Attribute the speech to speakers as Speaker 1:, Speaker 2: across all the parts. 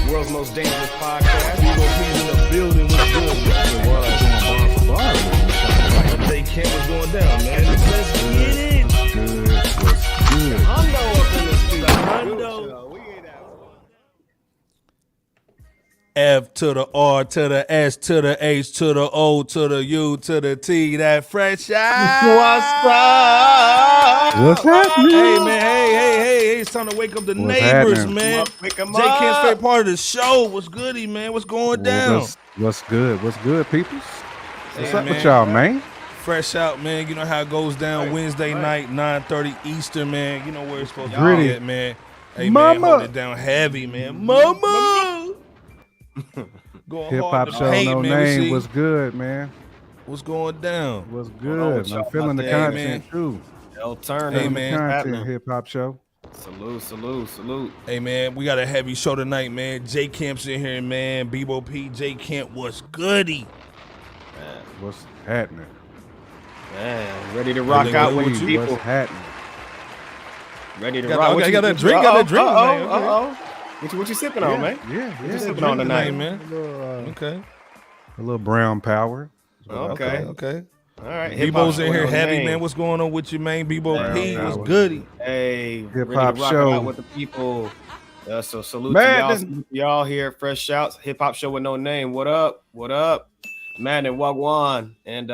Speaker 1: World's most dangerous podcast. We gonna be in the building with good. They can't what's going down, man. Let's get it.
Speaker 2: What's good?
Speaker 1: Hundo up in the studio. Hundo.
Speaker 3: F to the R to the S to the H to the O to the U to the T. That fresh out.
Speaker 2: What's happening?
Speaker 3: Hey man, hey! It's time to wake up the neighbors, man. Jay Kent's favorite part of the show. What's goody, man? What's going down?
Speaker 2: What's good? What's good, peoples? What's up
Speaker 3: man.
Speaker 2: with y'all, man?
Speaker 3: Fresh out, man. You know how it goes down Wednesday night, 9:30 Eastern, man. You know where it's supposed to be at, man. Hey,
Speaker 2: Mama.
Speaker 3: man, hold it down heavy, man. Mama! Going
Speaker 2: Hip
Speaker 3: hard
Speaker 2: hop
Speaker 3: to
Speaker 2: show,
Speaker 3: paint,
Speaker 2: no
Speaker 3: man.
Speaker 2: name. What's good, man?
Speaker 3: What's going down?
Speaker 2: What's good? I'm feeling the
Speaker 3: there,
Speaker 2: content too.
Speaker 1: Turn,
Speaker 3: Hey,
Speaker 2: Feeling
Speaker 3: man.
Speaker 2: the content, hip hop show.
Speaker 1: Salute.
Speaker 3: Hey, man, we got a heavy show tonight, man. J Camp's in here, man. Bebo P, J Camp, what's goody?
Speaker 2: What's happening?
Speaker 1: Man, ready to rock out with
Speaker 2: What's
Speaker 1: people.
Speaker 2: happening?
Speaker 1: Ready to
Speaker 3: Got
Speaker 1: rock.
Speaker 3: that-
Speaker 1: What
Speaker 3: I
Speaker 1: you-
Speaker 3: got that
Speaker 1: what you-
Speaker 3: drink, got that drink, man.
Speaker 1: Uh-oh. What you sipping on, man?
Speaker 2: Yeah.
Speaker 1: What you sipping on tonight,
Speaker 3: man.
Speaker 2: A little brown power.
Speaker 1: Okay. All right.
Speaker 3: Bebo's in
Speaker 1: Hip-hop
Speaker 3: here
Speaker 1: show
Speaker 3: heavy,
Speaker 1: name.
Speaker 3: man. What's going on with you, man? Bebo P,
Speaker 2: Brown
Speaker 3: what's
Speaker 2: power.
Speaker 3: goody?
Speaker 1: Hey,
Speaker 2: Hip-hop
Speaker 1: ready to rock
Speaker 2: show.
Speaker 1: it out with the people. So salute
Speaker 2: Man,
Speaker 1: to y'all.
Speaker 2: this-
Speaker 1: Salute to y'all here at Fresh Shouts, Hip Hop Show with No Name. What up? Man and Wagwan. And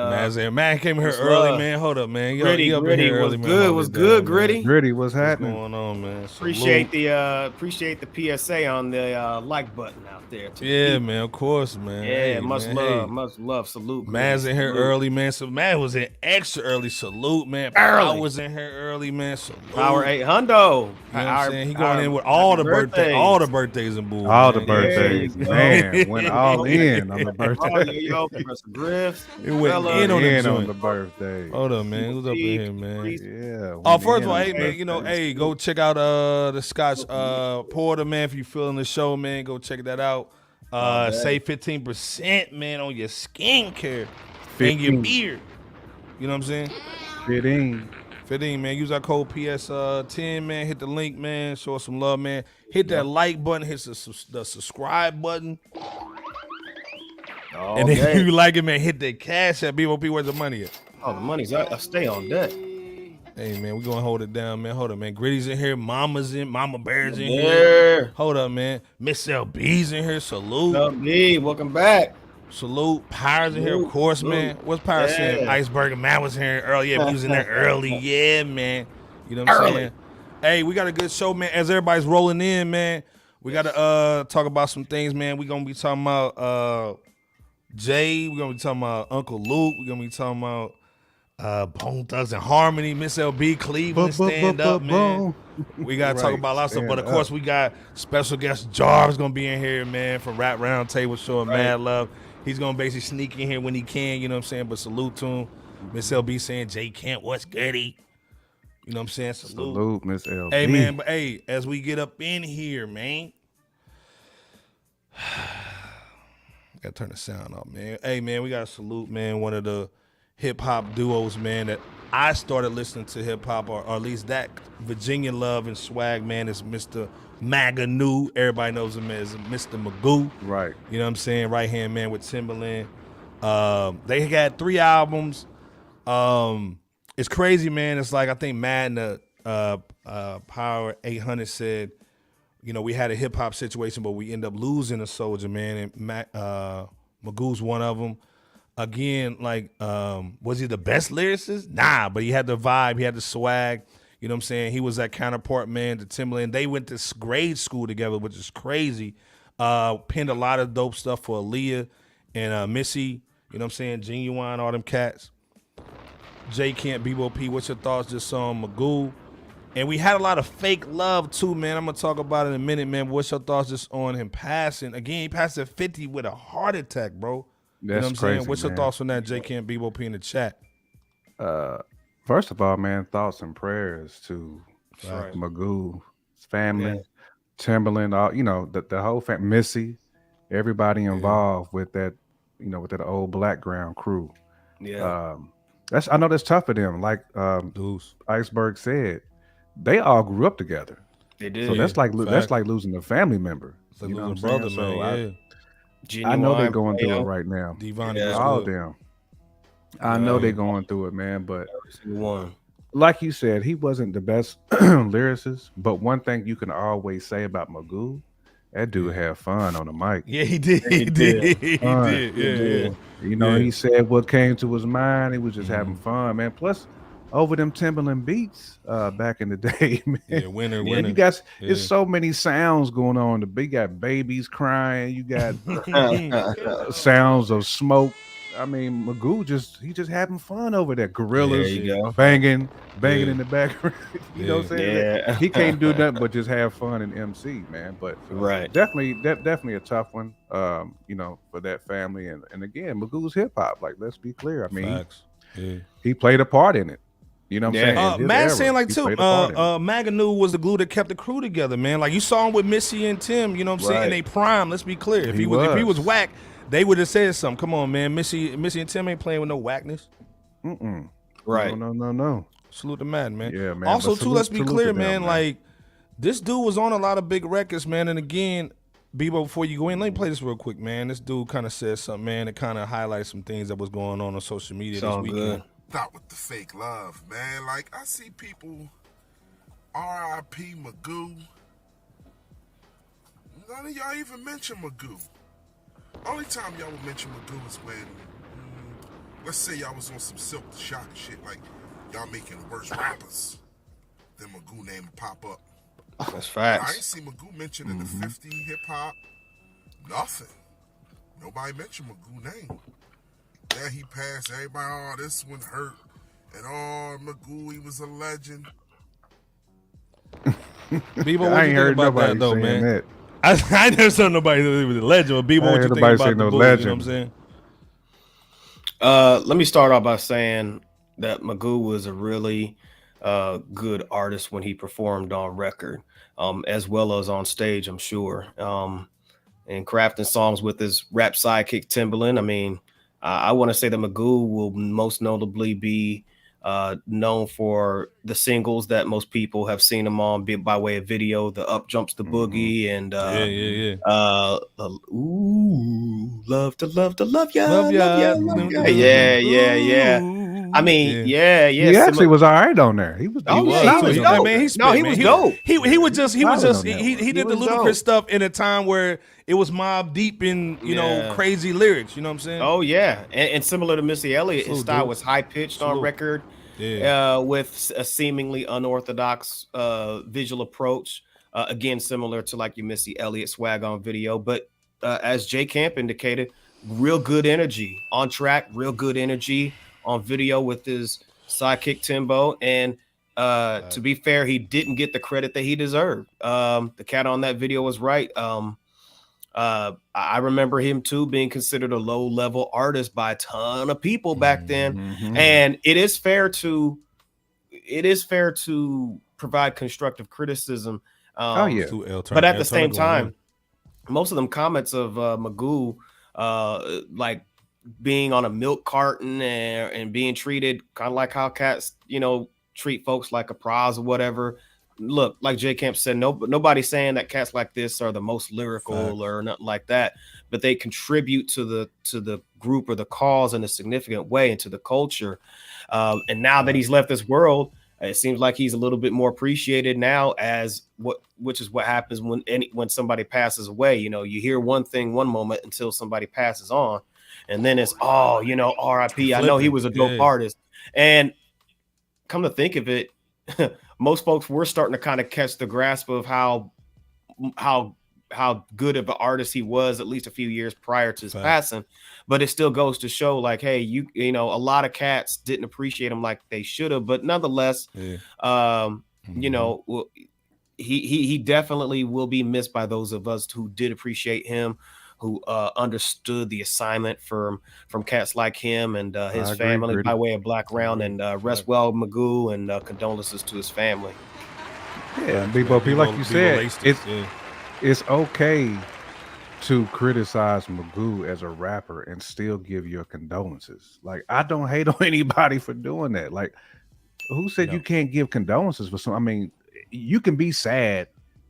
Speaker 3: Man came here
Speaker 1: what's
Speaker 3: early,
Speaker 1: love?
Speaker 3: man. Hold up, man.
Speaker 1: Gritty,
Speaker 3: You up in
Speaker 1: Gritty,
Speaker 3: here early,
Speaker 1: what's
Speaker 3: man.
Speaker 1: good?
Speaker 3: Hold
Speaker 1: What's
Speaker 3: it
Speaker 1: good,
Speaker 3: down,
Speaker 1: Gritty?
Speaker 3: man.
Speaker 2: Gritty, what's
Speaker 3: What's
Speaker 2: happening?
Speaker 3: going on, man?
Speaker 1: appreciate
Speaker 3: Salute.
Speaker 1: the PSA on the like button out there. To the
Speaker 3: Yeah,
Speaker 1: people.
Speaker 3: man. Of course, man.
Speaker 1: Yeah,
Speaker 3: Hey,
Speaker 1: much
Speaker 3: man,
Speaker 1: love,
Speaker 3: hey.
Speaker 1: much love. Salute.
Speaker 3: Man's
Speaker 1: Gritty,
Speaker 3: in here
Speaker 1: salute.
Speaker 3: early, man. So man was in extra early. Salute, man.
Speaker 1: Early.
Speaker 3: I was in here early, man. Salute.
Speaker 1: Power 8 hundo.
Speaker 3: You know what I'm saying? He going in with all the birthdays and boo.
Speaker 2: All the
Speaker 3: man.
Speaker 2: birthdays,
Speaker 1: Yeah.
Speaker 2: man. Went all in on the
Speaker 1: Oh,
Speaker 2: birthday.
Speaker 1: yo, Professor Griff.
Speaker 3: It went
Speaker 1: Fella.
Speaker 3: in on the
Speaker 2: In on
Speaker 3: joint.
Speaker 2: the birthday.
Speaker 3: Hold up, man. Who's up in here, man?
Speaker 2: Yeah.
Speaker 3: Oh,
Speaker 2: went
Speaker 3: first
Speaker 2: in
Speaker 3: of all,
Speaker 2: on
Speaker 3: hey
Speaker 2: the
Speaker 3: man, you know,
Speaker 2: birthdays.
Speaker 3: hey, go check out the Scotch Porter, man. If you feeling the show, man, go check that out. Save 15%, man, on your skincare and your
Speaker 2: 15.
Speaker 3: beard. You know what I'm saying?
Speaker 2: Fit in.
Speaker 3: 15, man. Use our code PS10, man. Hit the link, man. Show us some love, man. Hit that like button. Hit the subscribe button.
Speaker 1: Oh,
Speaker 3: And if
Speaker 1: okay.
Speaker 3: you like it, man, hit that cash at BOP. Where's the money at?
Speaker 1: Oh, the money's out. I stay on deck.
Speaker 3: Hey, man, we gonna hold it down, man. Hold up, man. Gritty's in here. Mama Bear's in
Speaker 1: Yeah.
Speaker 3: here. Hold up, man. Miss LB's in here. Salute.
Speaker 1: LB, welcome back.
Speaker 3: Salute. Power's in here, of course, man. What's Power saying?
Speaker 1: Yeah.
Speaker 3: Iceberg and Matt was here early. Yeah, he was in there early. Yeah, man. You know what I'm
Speaker 1: Early.
Speaker 3: saying? Hey, we got a good show, man. As everybody's rolling in, man, we got to talk about some things, man. We're going to be talking about Jay. We're going to be talking about Uncle Luke. We're going to be talking about Bone Thugs and Harmony, Miss LB, Cleveland, stand up, man. We got to talk
Speaker 2: Right,
Speaker 3: about lots of stuff. But, of
Speaker 2: stand
Speaker 3: course,
Speaker 2: up.
Speaker 3: we got special guest Jarv's going to be in here, man, from Rap Roundtable, showing mad love. He's going to basically sneak in here when he can, you know what I'm saying? But salute to him. Miss LB saying, J Kent, what's goody? You know what I'm saying?
Speaker 2: Salute, Miss LB.
Speaker 3: Hey, man, but hey, as we get up in here, man. Gotta turn the sound off, man. Hey, man, we gotta salute, man, one of the hip-hop duos, man, that I started listening to hip-hop, or at least that Virginia love and swag, man, is Mr. Magoo. Everybody knows him as Mr. Magoo.
Speaker 2: Right.
Speaker 3: You know what I'm saying? Right-hand man with Timberland. They got 3 albums. It's crazy, man. It's like, I think Madden, Power 800 said, you know, we had a hip-hop situation, but we end up losing a soldier, man. And Magoo's one of them. Again, like, was he the best lyricist? Nah, but he had the vibe. He had the swag. You know what I'm saying? He was that counterpart, man, to Timberland. They went to grade school together, which is crazy. Penned a lot of dope stuff for Aaliyah and Missy. You know what I'm saying? Genuine, all them cats. J Kent, Bebo P, what's your thoughts just on Magoo? And we had a lot of fake love too, man. I'm gonna talk about it in a minute, man. What's your thoughts just on him passing? Again, he passed at 50 with a heart attack, bro. You know what I'm saying?
Speaker 2: crazy,
Speaker 3: What's your
Speaker 2: man.
Speaker 3: thoughts on that, J Kent, Bebo P in the chat?
Speaker 2: First of all, man, thoughts and prayers to Magoo's family, Timberland, all, you know, the whole family, Missy, everybody involved with that, with that old Blackground crew.
Speaker 1: Yeah.
Speaker 2: I know that's tough for them. Like Iceberg said, they all grew up together.
Speaker 1: They did.
Speaker 2: So that's like losing a family member.
Speaker 3: It's like
Speaker 2: You know
Speaker 3: losing
Speaker 2: what
Speaker 3: a
Speaker 2: I'm
Speaker 3: brother,
Speaker 2: saying?
Speaker 3: man.
Speaker 2: So I know they're going through it right now.
Speaker 3: Devon
Speaker 2: All of them. I know they're going through it, man. But
Speaker 1: one.
Speaker 2: Like you said, he wasn't the best lyricist. But one thing you can always say about Magoo, that dude had fun on the mic.
Speaker 3: Yeah, he did. He did. He did. Yeah.
Speaker 2: He said what came to his mind. He was just having fun, man. Plus, over them Timberland beats back in the day, man.
Speaker 3: Yeah, winner.
Speaker 2: You guys, there's so many sounds going on. You got babies crying. You got sounds of smoke. I mean, Magoo he just having fun over there. Gorillas banging in the background. You know what I'm saying?
Speaker 1: Yeah.
Speaker 2: He can't do nothing but just have fun and MC, man. But definitely a tough one. For that family. And again, Magoo's hip hop. Like, let's be clear. I mean, he played a part in it. You know what I'm saying?
Speaker 3: Man saying like too, Magoo was the glue that kept the crew together, man. Like you saw him with Missy and Tim, you know what I'm saying? In they prime, let's be clear. If he was whack, they would have said something. Come on, man. Missy and Tim ain't playing with no whackness.
Speaker 2: Right. No.
Speaker 3: Salute the man.
Speaker 2: Yeah, man.
Speaker 3: Also, too, let's be clear, man. Like, this dude was on a lot of big records, man. And again, Bebo, before you go in, let me play this real quick, man. This dude kind of said something, man. It kind of highlights some things that was going on social media this weekend. Good.
Speaker 4: Not with the fake love, man. Like, I see people, R.I.P. Magoo. None of y'all even mention Magoo. Only time y'all would mention Magoo is when, let's say y'all was on some Silk the Shocker shit, like y'all making worse rappers. Then Magoo name would pop up.
Speaker 1: That's facts.
Speaker 4: I ain't see Magoo mentioned in the 50 hip hop. Nothing. Nobody mentioned Magoo name. Yeah, he passed. Everybody, oh, this one hurt. And Magoo, he was a legend.
Speaker 3: Bebo, what you think about that, though, man? That. I never saw nobody that he was a legend. But Bebo, what you think about the Magoo, legend. You know what
Speaker 1: I'm saying? Let me start off by saying that Magoo was a really good artist when he performed on record, as well as on stage, I'm sure. And crafting songs with his rap sidekick Timbaland. I mean, I want to say that Magoo will most notably be known for the singles that most people have seen him on by way of video, the Up Jumps the Boogie and ooh, love ya. Yeah. I mean, yeah.
Speaker 2: He actually was all right on there. He was.
Speaker 1: He was dope. He was dope.
Speaker 3: He did the ludicrous stuff in a time where it was Mobb Deep in crazy lyrics. You know what I'm saying?
Speaker 1: Oh yeah, and similar to Missy Elliott, his style was high pitched on record, with a seemingly unorthodox visual approach. Again, similar to like your Missy Elliott swag on video, but as J Camp indicated, real good energy on track, real good energy on video with his sidekick Timbo. And to be fair, he didn't get the credit that he deserved. The cat on that video was right. I remember him too being considered a low-level artist by a ton of people back then. And it is fair to provide constructive criticism. But at the same time, most of them comments of Magoo, like being on a milk carton and being treated kind of like how cats, treat folks like a prize or whatever. Look, like J Camp said, nobody's saying that cats like this are the most lyrical or nothing like that, but they contribute to the group or the cause in a significant way into the culture. And now that he's left this world, it seems like he's a little bit more appreciated now, which is what happens when somebody passes away. You hear one thing one moment until somebody passes on, and then it's R.I.P. I know he was a dope artist. And come to think of it, most folks were starting to kind of catch the grasp of how good of an artist he was, at least a few years prior to his passing. But it still goes to show, like, hey, a lot of cats didn't appreciate him like they should have. But nonetheless, he definitely will be missed by those of us who did appreciate him, who understood the assignment from cats like him and his family by way of Black Round. And rest well, Magoo, and condolences to his family.
Speaker 2: Yeah, Bebo, like you said, it's okay to criticize Magoo as a rapper and still give your condolences. Like, I don't hate on anybody for doing that. Like, who said you can't give condolences for some? I mean, you can be sad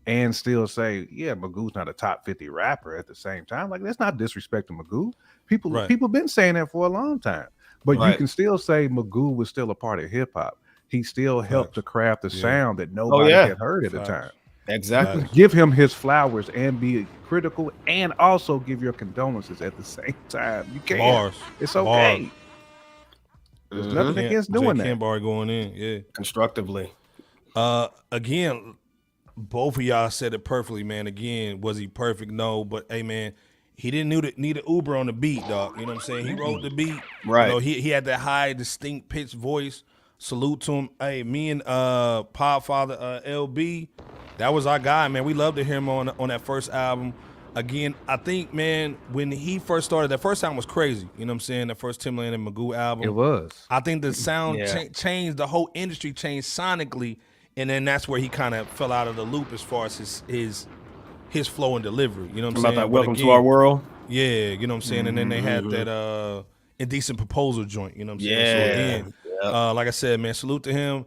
Speaker 2: and still say, yeah, Magoo's not a top 50 rapper at the same time. Like, that's not disrespecting Magoo. People been saying that for a long time. But you can still say Magoo was still a part of hip hop. He still helped to craft the sound that nobody had heard at the time.
Speaker 1: Exactly.
Speaker 2: Give him his flowers and be critical and also give your condolences at the same time. You can't.
Speaker 3: Bars.
Speaker 2: It's okay. There's nothing against doing that.
Speaker 3: Bar going in,
Speaker 1: constructively.
Speaker 3: Again, both of y'all said it perfectly, man. Again, was he perfect? No, but hey, man, he didn't need an Uber on the beat, dog. You know what I'm saying? He wrote the beat.
Speaker 1: Right.
Speaker 3: You know, he had that high, distinct pitch voice. Salute to him. Hey, me and Podfather LB, that was our guy, man. We loved to hear him on that first album. Again, I think, man, when he first started, that first album was crazy. You know what I'm saying? The first Timbaland and Magoo album.
Speaker 2: It was.
Speaker 3: I think the sound changed, the whole industry changed sonically, and then that's where he kind of fell out of the loop as far as his flow and delivery. You know what I'm saying?
Speaker 1: That Welcome to Our World?
Speaker 3: Yeah, you know what I'm saying? And then they had that Indecent Proposal joint, you know what I'm saying?
Speaker 1: Yeah.
Speaker 3: So again, like I said, man, salute to him.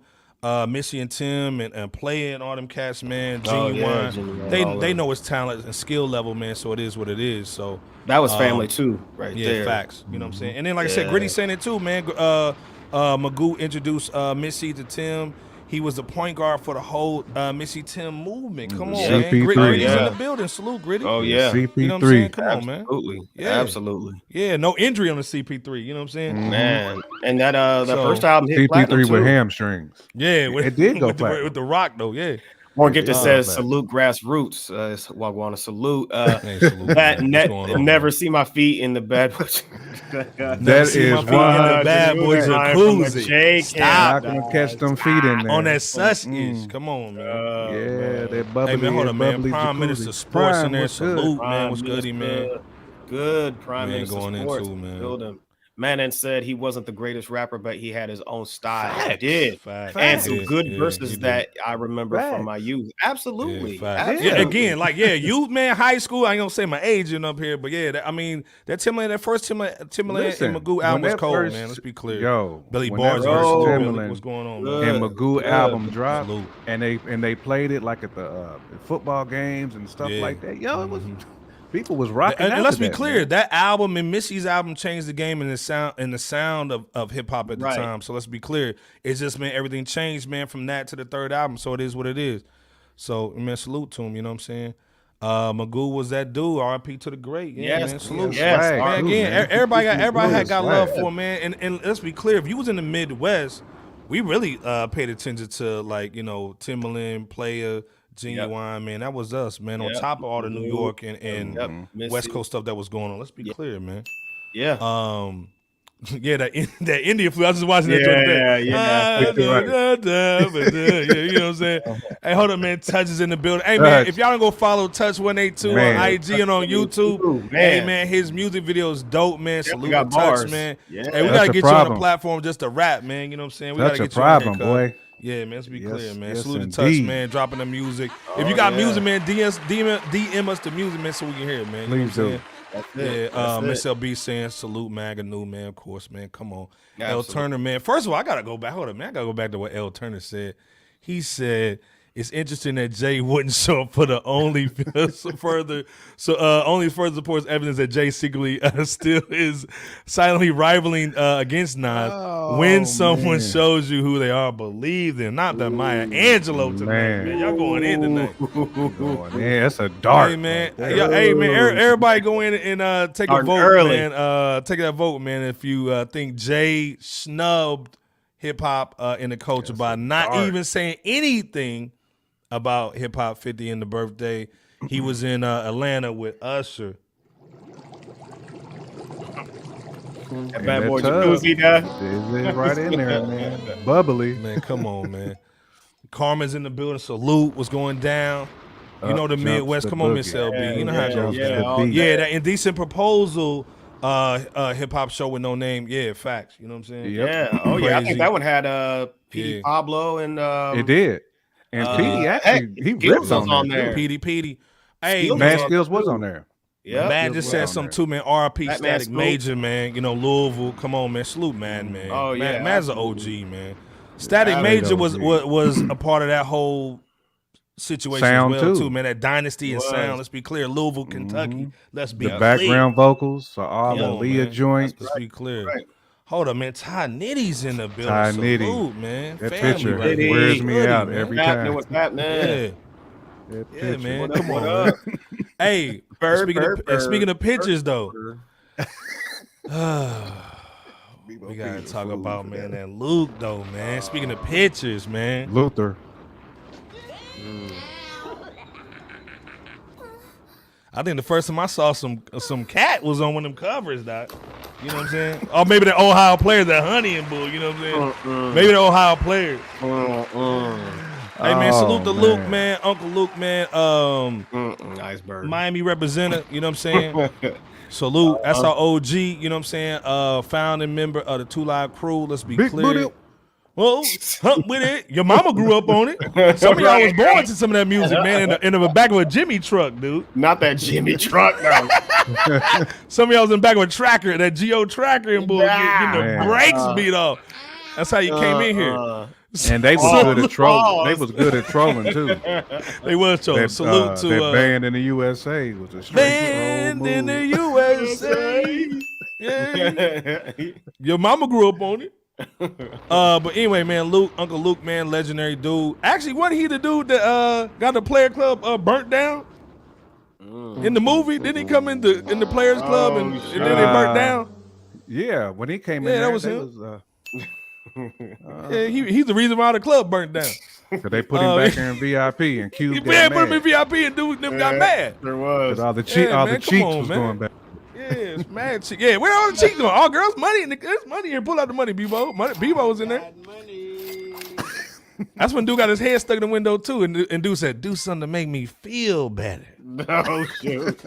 Speaker 3: Missy and Tim and Playa and all them cats, man. Genuine. They know his talent and skill level, man, so it is what it is. So
Speaker 1: that was family too, right there.
Speaker 3: Yeah, facts. You know what I'm saying? And then like I said, Gritty saying it too, man. Magoo introduced Missy to Tim. He was the point guard for the whole Missy Tim movement. Come on, man. Gritty's in the building. Salute, Gritty.
Speaker 1: Oh, yeah.
Speaker 2: CP3.
Speaker 3: You know what I'm saying? Come on, man.
Speaker 1: Absolutely.
Speaker 3: Yeah.
Speaker 1: Absolutely.
Speaker 3: Yeah, no injury on the CP3. You know what I'm saying?
Speaker 1: Man. And that first album hit
Speaker 2: CP3 with hamstrings.
Speaker 3: Yeah.
Speaker 2: It did go platinum.
Speaker 3: With the Rock, though, yeah.
Speaker 1: More get that says salute grassroots. Wagwana salute. That never see my feet in the bad boys.
Speaker 2: That is
Speaker 3: why the bad boys jacuzzi.
Speaker 2: Stop. Not gonna catch them feet in there.
Speaker 3: On that such-ish. Come on, man.
Speaker 2: That bubbly.
Speaker 3: Hey, man, hold up, man. Prime
Speaker 2: jacuzzi.
Speaker 3: Minister Sports in there. Salute,
Speaker 1: Prime
Speaker 3: man. What's goody, man?
Speaker 1: Good. Prime Minister
Speaker 3: going
Speaker 1: Sports.
Speaker 3: into, man.
Speaker 1: Building. Man said he wasn't the greatest rapper, but he had his own style. He did. And some good verses that I remember from my youth. Absolutely.
Speaker 3: Yeah, again, youth, man, high school. I ain't gonna say my age up here, but that Timbaland, that first Timbaland and Magoo album was cold, man. Let's be clear.
Speaker 2: Yo,
Speaker 3: Billy Bars versus Timbaland. What's going on, man?
Speaker 2: And Magoo album dropped, and they played it like at the football games and stuff like that. Yo, it was. People was rocking out.
Speaker 3: And let's be clear, that album and Missy's album changed the game and the sound of hip hop at the time. So let's be clear. It's just, man, everything changed, man, from that to the third album. So it is what it is. So, man, salute to him, you know what I'm saying? Magoo was that dude. RIP to the great. Yeah, man. Salute.
Speaker 1: Yes.
Speaker 3: Man, again, everybody had got love for him, man. And let's be clear, if you was in the Midwest, we really paid attention to, like, you know, Timbaland, Playa, Genuine, man. That was us, man. On top of all the New York and West Coast stuff that was going on. Let's be clear, man.
Speaker 1: Yeah.
Speaker 3: That Indian flu. I was just watching that joint. You know what I'm saying? Hey, hold up, man. Touch is in the building. Hey, man, if y'all don't go follow Touch 182 on IG and on YouTube, hey, man, his music video is dope, man. Salute to Touch, man. Hey, we got to get you on the platform just to rap, man. You know what I'm saying? We got to get you on here, boy. Yeah, man, let's be clear, man. Salute to Touch, man, dropping the music. If you got music, man, DM us the music, man, so we can hear it, man.
Speaker 2: Please do.
Speaker 3: Miss LB saying salute Magoo, man, of course, man. Come on. L Turner, man. First of all, I got to go back. Hold up, man. I got to go back to what L Turner said. He said, it's interesting that Jay wouldn't show up for the only further supports evidence that Jay secretly still is silently rivaling against Nas. When someone shows you who they are, believe them. Not that Maya Angelou tonight, man. Y'all going in tonight.
Speaker 2: Man, that's a dark.
Speaker 3: Hey, man. Everybody go in and take a vote, early. Man. Take that vote, man. If you think Jay snubbed hip hop in the culture by not even saying anything about Hip Hop 50 and the birthday. He was in Atlanta with Usher.
Speaker 1: That bad boy jacuzzi,
Speaker 2: it's right in there, man. Bubbly.
Speaker 3: Man, come on, man. Karma's in the building. Salute. What's going down? You know the Midwest. Come on, Miss LB. You know how it goes. That Indecent Proposal hip hop show with no name. Yeah, facts. You know what I'm saying?
Speaker 1: Yeah. Oh, yeah. I think that one had P. Pablo and
Speaker 2: it did. And Petey actually he ripped on there.
Speaker 3: Petey. Hey,
Speaker 2: Mad Skills was on there.
Speaker 1: Yeah.
Speaker 3: Man just said something too, man. RP Static Major, man. You know, Louisville. Come on, man. Salute, man.
Speaker 1: Oh, yeah.
Speaker 3: Man's an OG, man. Static Major was a part of that whole situation
Speaker 2: sound
Speaker 3: as well, too, man. That dynasty and sound. Let's be clear. Louisville, Kentucky. Let's be clear.
Speaker 2: The background vocals are all Aaliyah joints.
Speaker 3: Let's be clear. Right. Hold up, man. Ty Nitty's in the building.
Speaker 2: Ty
Speaker 3: Salute, man.
Speaker 2: That
Speaker 3: family
Speaker 2: picture
Speaker 3: right
Speaker 2: wears me out
Speaker 3: man.
Speaker 2: every time.
Speaker 1: What's happening?
Speaker 3: Yeah, man. Come on, man. Hey, speaking of pictures, though. We gotta talk about, man, that Luke, though, man. Speaking of pictures, man.
Speaker 2: Luther.
Speaker 3: I think the first time I saw some cat was on one of them covers, Doc. You know what I'm saying? Or maybe the Ohio players, that Honey and Bull, you know what I'm saying? Maybe the Ohio players. Hey, man, salute to Luke, man. Uncle Luke, man.
Speaker 1: Iceberg.
Speaker 3: Miami representative, you know what I'm saying? Salute. That's our OG, you know what I'm saying? Founding member of the 2 Live crew. Let's be clear. Well, with it. Your mama grew up on it. Some of y'all was born to some of that music, man, in the back of a Jimmy truck, dude.
Speaker 1: Not that Jimmy truck, no.
Speaker 3: Some of y'all was in the back of a tracker, that Geo tracker and bull, getting the brakes beat off. That's how you came in here.
Speaker 2: And they was good at trolling. They was good at trolling too.
Speaker 3: They was trolling. Salute to
Speaker 2: that band in the USA was a straight
Speaker 3: band in the USA. Yeah. Your mama grew up on it. But anyway, man, Uncle Luke, man, legendary dude. Actually, wasn't he the dude that got the player club burnt down in the movie? Didn't he come in the players club and then they burnt down?
Speaker 2: Yeah, when he came in, there,
Speaker 3: that was him. Yeah, he's the reason why the club burnt down.
Speaker 2: Cause they put him back in VIP and Cube.
Speaker 3: Yeah, put him in VIP and dude them got mad.
Speaker 1: There was
Speaker 2: all the cheeks was going back.
Speaker 3: Yeah, it's mad cheek. Yeah, where all the cheeks going? All girls money in there's money here. Pull out the money, Bebo. Bebo was in there. That's when dude got his head stuck in the window too, and dude said, "Do something to make me feel better."
Speaker 1: No shoot.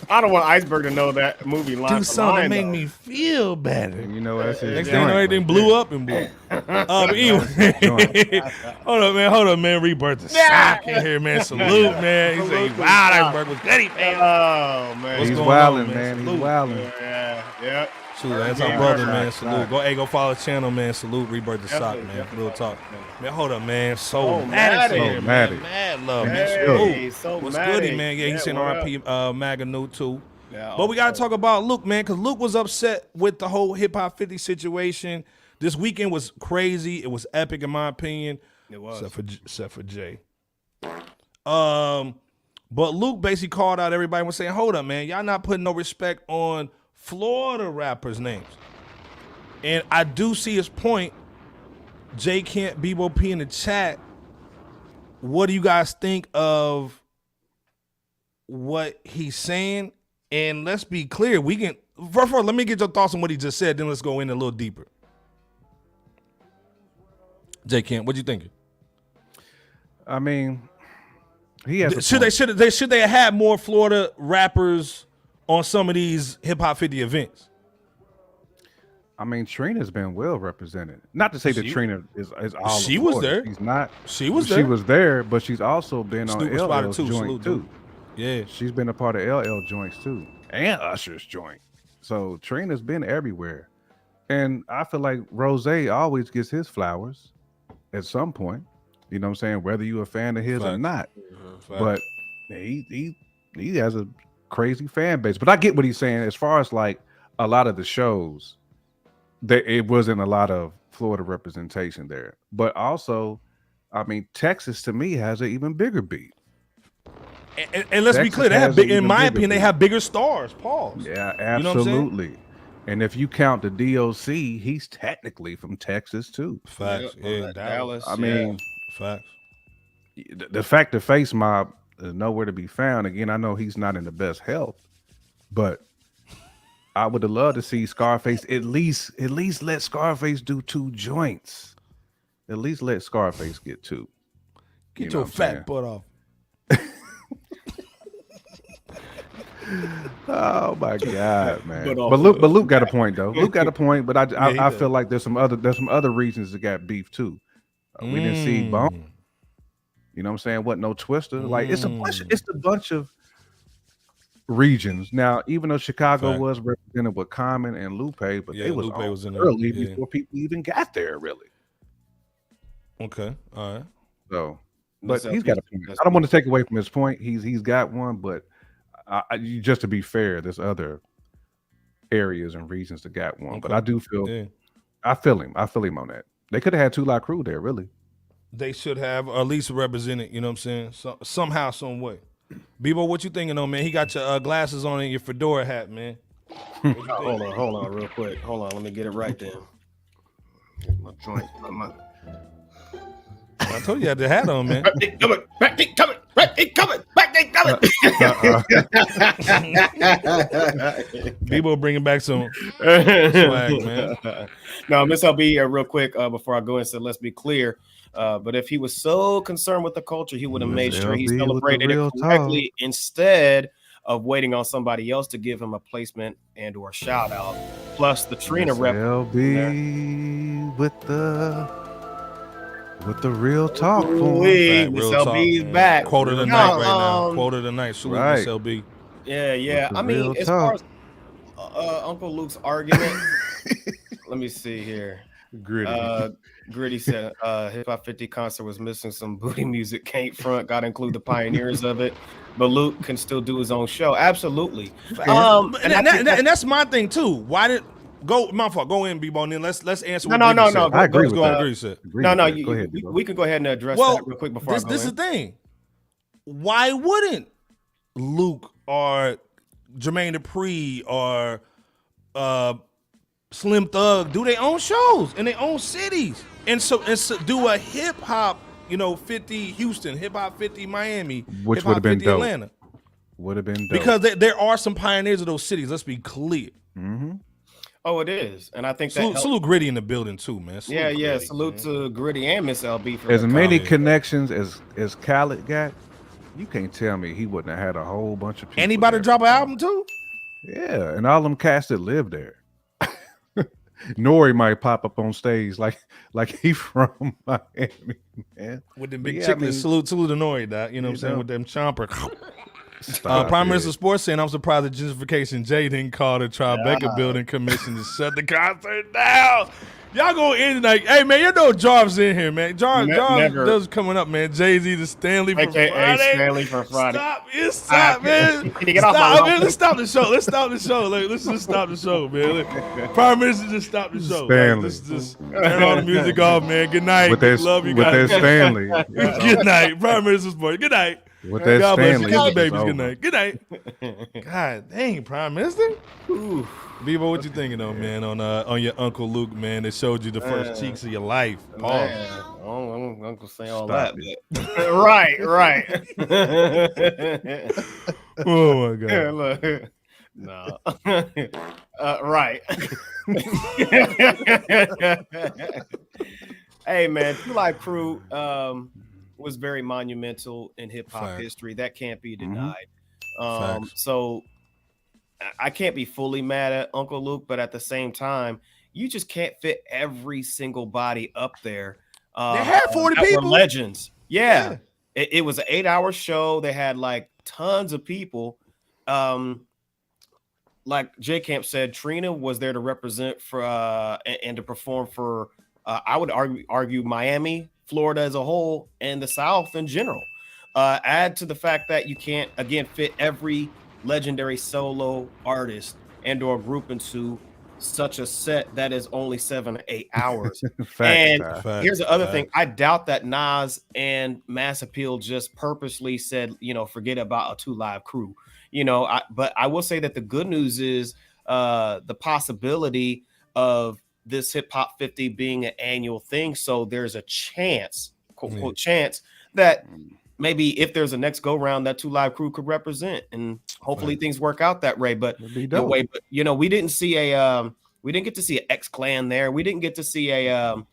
Speaker 1: I don't want Iceberg to know that movie line.
Speaker 3: Do something to make me feel better.
Speaker 2: And you know that's his
Speaker 3: next thing you know, everything blew up and blew. But anyway, hold up, man. Rebirth the sock in here, man. Salute, man. He said, "Wow, Iceberg was goody, man."
Speaker 1: Oh man,
Speaker 2: he's wilding, man. He's wilding.
Speaker 1: Yeah.
Speaker 3: Salute, that's our brother, man. Salute. Go follow the channel, man. Salute, Rebirth the sock, man. Real talk. Man, hold up, man. So mad love, man. What's goody, man? Yeah, he's saying RIP Magoo too. Yeah, but we gotta talk about Luke, man, because Luke was upset with the whole Hip Hop 50 situation. This weekend was crazy. It was epic, in my opinion.
Speaker 1: It was,
Speaker 3: except for Jay. But Luke basically called out everybody and was saying, "Hold up, man, y'all not putting no respect on Florida rappers' names." And I do see his point. J Kent, Bebo P in the chat. What do you guys think of what he's saying? And let's be clear, we can first, let me get your thoughts on what he just said, then let's go in a little deeper. J Kent, what you thinking?
Speaker 2: I mean, he has
Speaker 3: should they have had more Florida rappers on some of these Hip Hop 50 events?
Speaker 2: I mean, Trina's been well represented. Not to say that Trina is all.
Speaker 3: She was there.
Speaker 2: She's not.
Speaker 3: She was there.
Speaker 2: She was there, but she's also been on LL's joint too.
Speaker 3: Yeah,
Speaker 2: she's been a part of LL joints too, and Usher's joint. So Trina's been everywhere, and I feel like Rose always gets his flowers at some point. You know what I'm saying? Whether you're a fan of his or not, but he has a crazy fan base. But I get what he's saying as far as like a lot of the shows. It wasn't a lot of Florida representation there, but also, I mean, Texas to me has an even bigger beat.
Speaker 3: And let's be clear, they have in my opinion, they have bigger stars. Pause.
Speaker 2: Yeah, absolutely. You know and if you count the DOC, he's technically from Texas too.
Speaker 3: Facts. Yeah, Dallas.
Speaker 2: I mean,
Speaker 3: facts.
Speaker 2: The fact that Face Mob is nowhere to be found. Again, I know he's not in the best health, but I would have loved to see Scarface at least let Scarface do 2 joints. At least let Scarface get 2.
Speaker 3: Get your fat butt off.
Speaker 2: Oh my God, man! But Luke got a point though. Luke got a point, but I feel like there's some other reasons that got beef too. We didn't see Bone. You know what I'm saying? What no Twister? Like it's a bunch of regions. Now, even though Chicago was represented with Common and Lupe, but they was in early before people even got there, really.
Speaker 3: Okay, all right.
Speaker 2: So, but he's got a point. I don't want to take away from his point. He's got one, but just to be fair, there's other areas and regions that got one. Okay. But I do feel, I feel him on that. They could have had 2 Live Crew there, really.
Speaker 3: They should have, or at least represented. You know what I'm saying? Somehow, some way. Bebo, what you thinking on, man? He got your glasses on and your fedora hat, man.
Speaker 1: Hold on, real quick. Hold on, let me get it right then. My joint,
Speaker 3: I told you I had the hat on, man.
Speaker 1: Back coming.
Speaker 3: Bebo bringing back some swag, man.
Speaker 1: No, Miss LB, real quick, before I go in, so let's be clear. But if he was so concerned with the culture, he would have made sure he celebrated it correctly instead of waiting on somebody else to give him a placement and or shout out. Plus the Trina rep.
Speaker 2: LB with the real talk.
Speaker 1: Miss LB is back.
Speaker 3: Quote of the night right now. Quote of the night. Salute Miss LB.
Speaker 1: Yeah. I mean, as far as Uncle Luke's argument, let me see here. Gritty said Hip Hop 50 concert was missing some booty music. Can't front. Got to include the pioneers of it. But Luke can still do his own show. Absolutely.
Speaker 3: And that's my thing too. Why did my fault? Go in, Bebo, and then let's answer.
Speaker 1: No.
Speaker 2: I agree with that.
Speaker 1: Go ahead. We can go ahead and address that real quick before
Speaker 3: this is the thing. Why wouldn't Luke or Jermaine Dupri or Slim Thug do their own shows in their own cities and so do a hip hop, 50 Houston, hip hop 50 Miami,
Speaker 2: which would have been dope.
Speaker 3: Atlanta.
Speaker 2: Would have been dope.
Speaker 3: Because there are some pioneers of those cities. Let's be clear.
Speaker 2: Mm-hmm.
Speaker 1: Oh, it is, and I think that
Speaker 3: salute Gritty in the building too, man.
Speaker 1: Salute to Gritty and Miss LB for
Speaker 2: as many connections as Khaled got. You can't tell me he wouldn't have had a whole bunch of people.
Speaker 3: Anybody drop an album too?
Speaker 2: Yeah, and all them cats that live there. Nori might pop up on stage like he from Miami, man.
Speaker 3: With them big chickens. Salute to Nori, Doc. You know what I'm saying? With them chomper. Prime Minister Sports saying, I'm surprised that Gentrification J didn't call the Tribeca Building Commission to shut the concert down. Y'all go in tonight. Hey, man, Jarv's in here, man. Jarv does coming up, man. Jay-Z to Stanley for Friday.
Speaker 1: Stanley for Friday.
Speaker 3: Stop, man. Let's stop the show. Let's just stop the show, man. Prime Minister, just stop the show.
Speaker 2: Stanley.
Speaker 3: Just turn all the music off, man. Good night. Love you guys.
Speaker 2: With that Stanley.
Speaker 3: Good night. Prime Minister Sports. Good night.
Speaker 2: With that
Speaker 3: God
Speaker 2: Stanley.
Speaker 3: Kiss the babies. Good night. Good night. God dang, Prime Minister. Ooh. Bebo, what you thinking though, man, on your Uncle Luke, man, that showed you the first cheeks of your life? Pause.
Speaker 1: I'm going to say all that. Right.
Speaker 3: Oh, my God.
Speaker 1: Yeah, look. No. Right. Hey, man, 2 Live Crew was very monumental in hip-hop history. That can't be denied. So I can't be fully mad at Uncle Luke, but at the same time, you just can't fit every single body up there.
Speaker 3: They had 40 people.
Speaker 1: Were legends. Yeah. It was an 8-hour show. They had like tons of people. Like J Camp said, Trina was there to represent for and to perform for I would argue Miami, Florida as a whole, and the South in general. Add to the fact that you can't again fit every legendary solo artist and or group into such a set that is only 7 or 8 hours. Here's the other thing. I doubt that Nas and Mass Appeal just purposely said, forget about a 2 Live Crew, but I will say that the good news is the possibility of this Hip Hop 50 being an annual thing. So there's a chance, quote chance, that maybe if there's a next go round, that 2 Live Crew could represent, and hopefully things work out that way. But we didn't see we didn't get to see an X Clan there. We didn't get to see a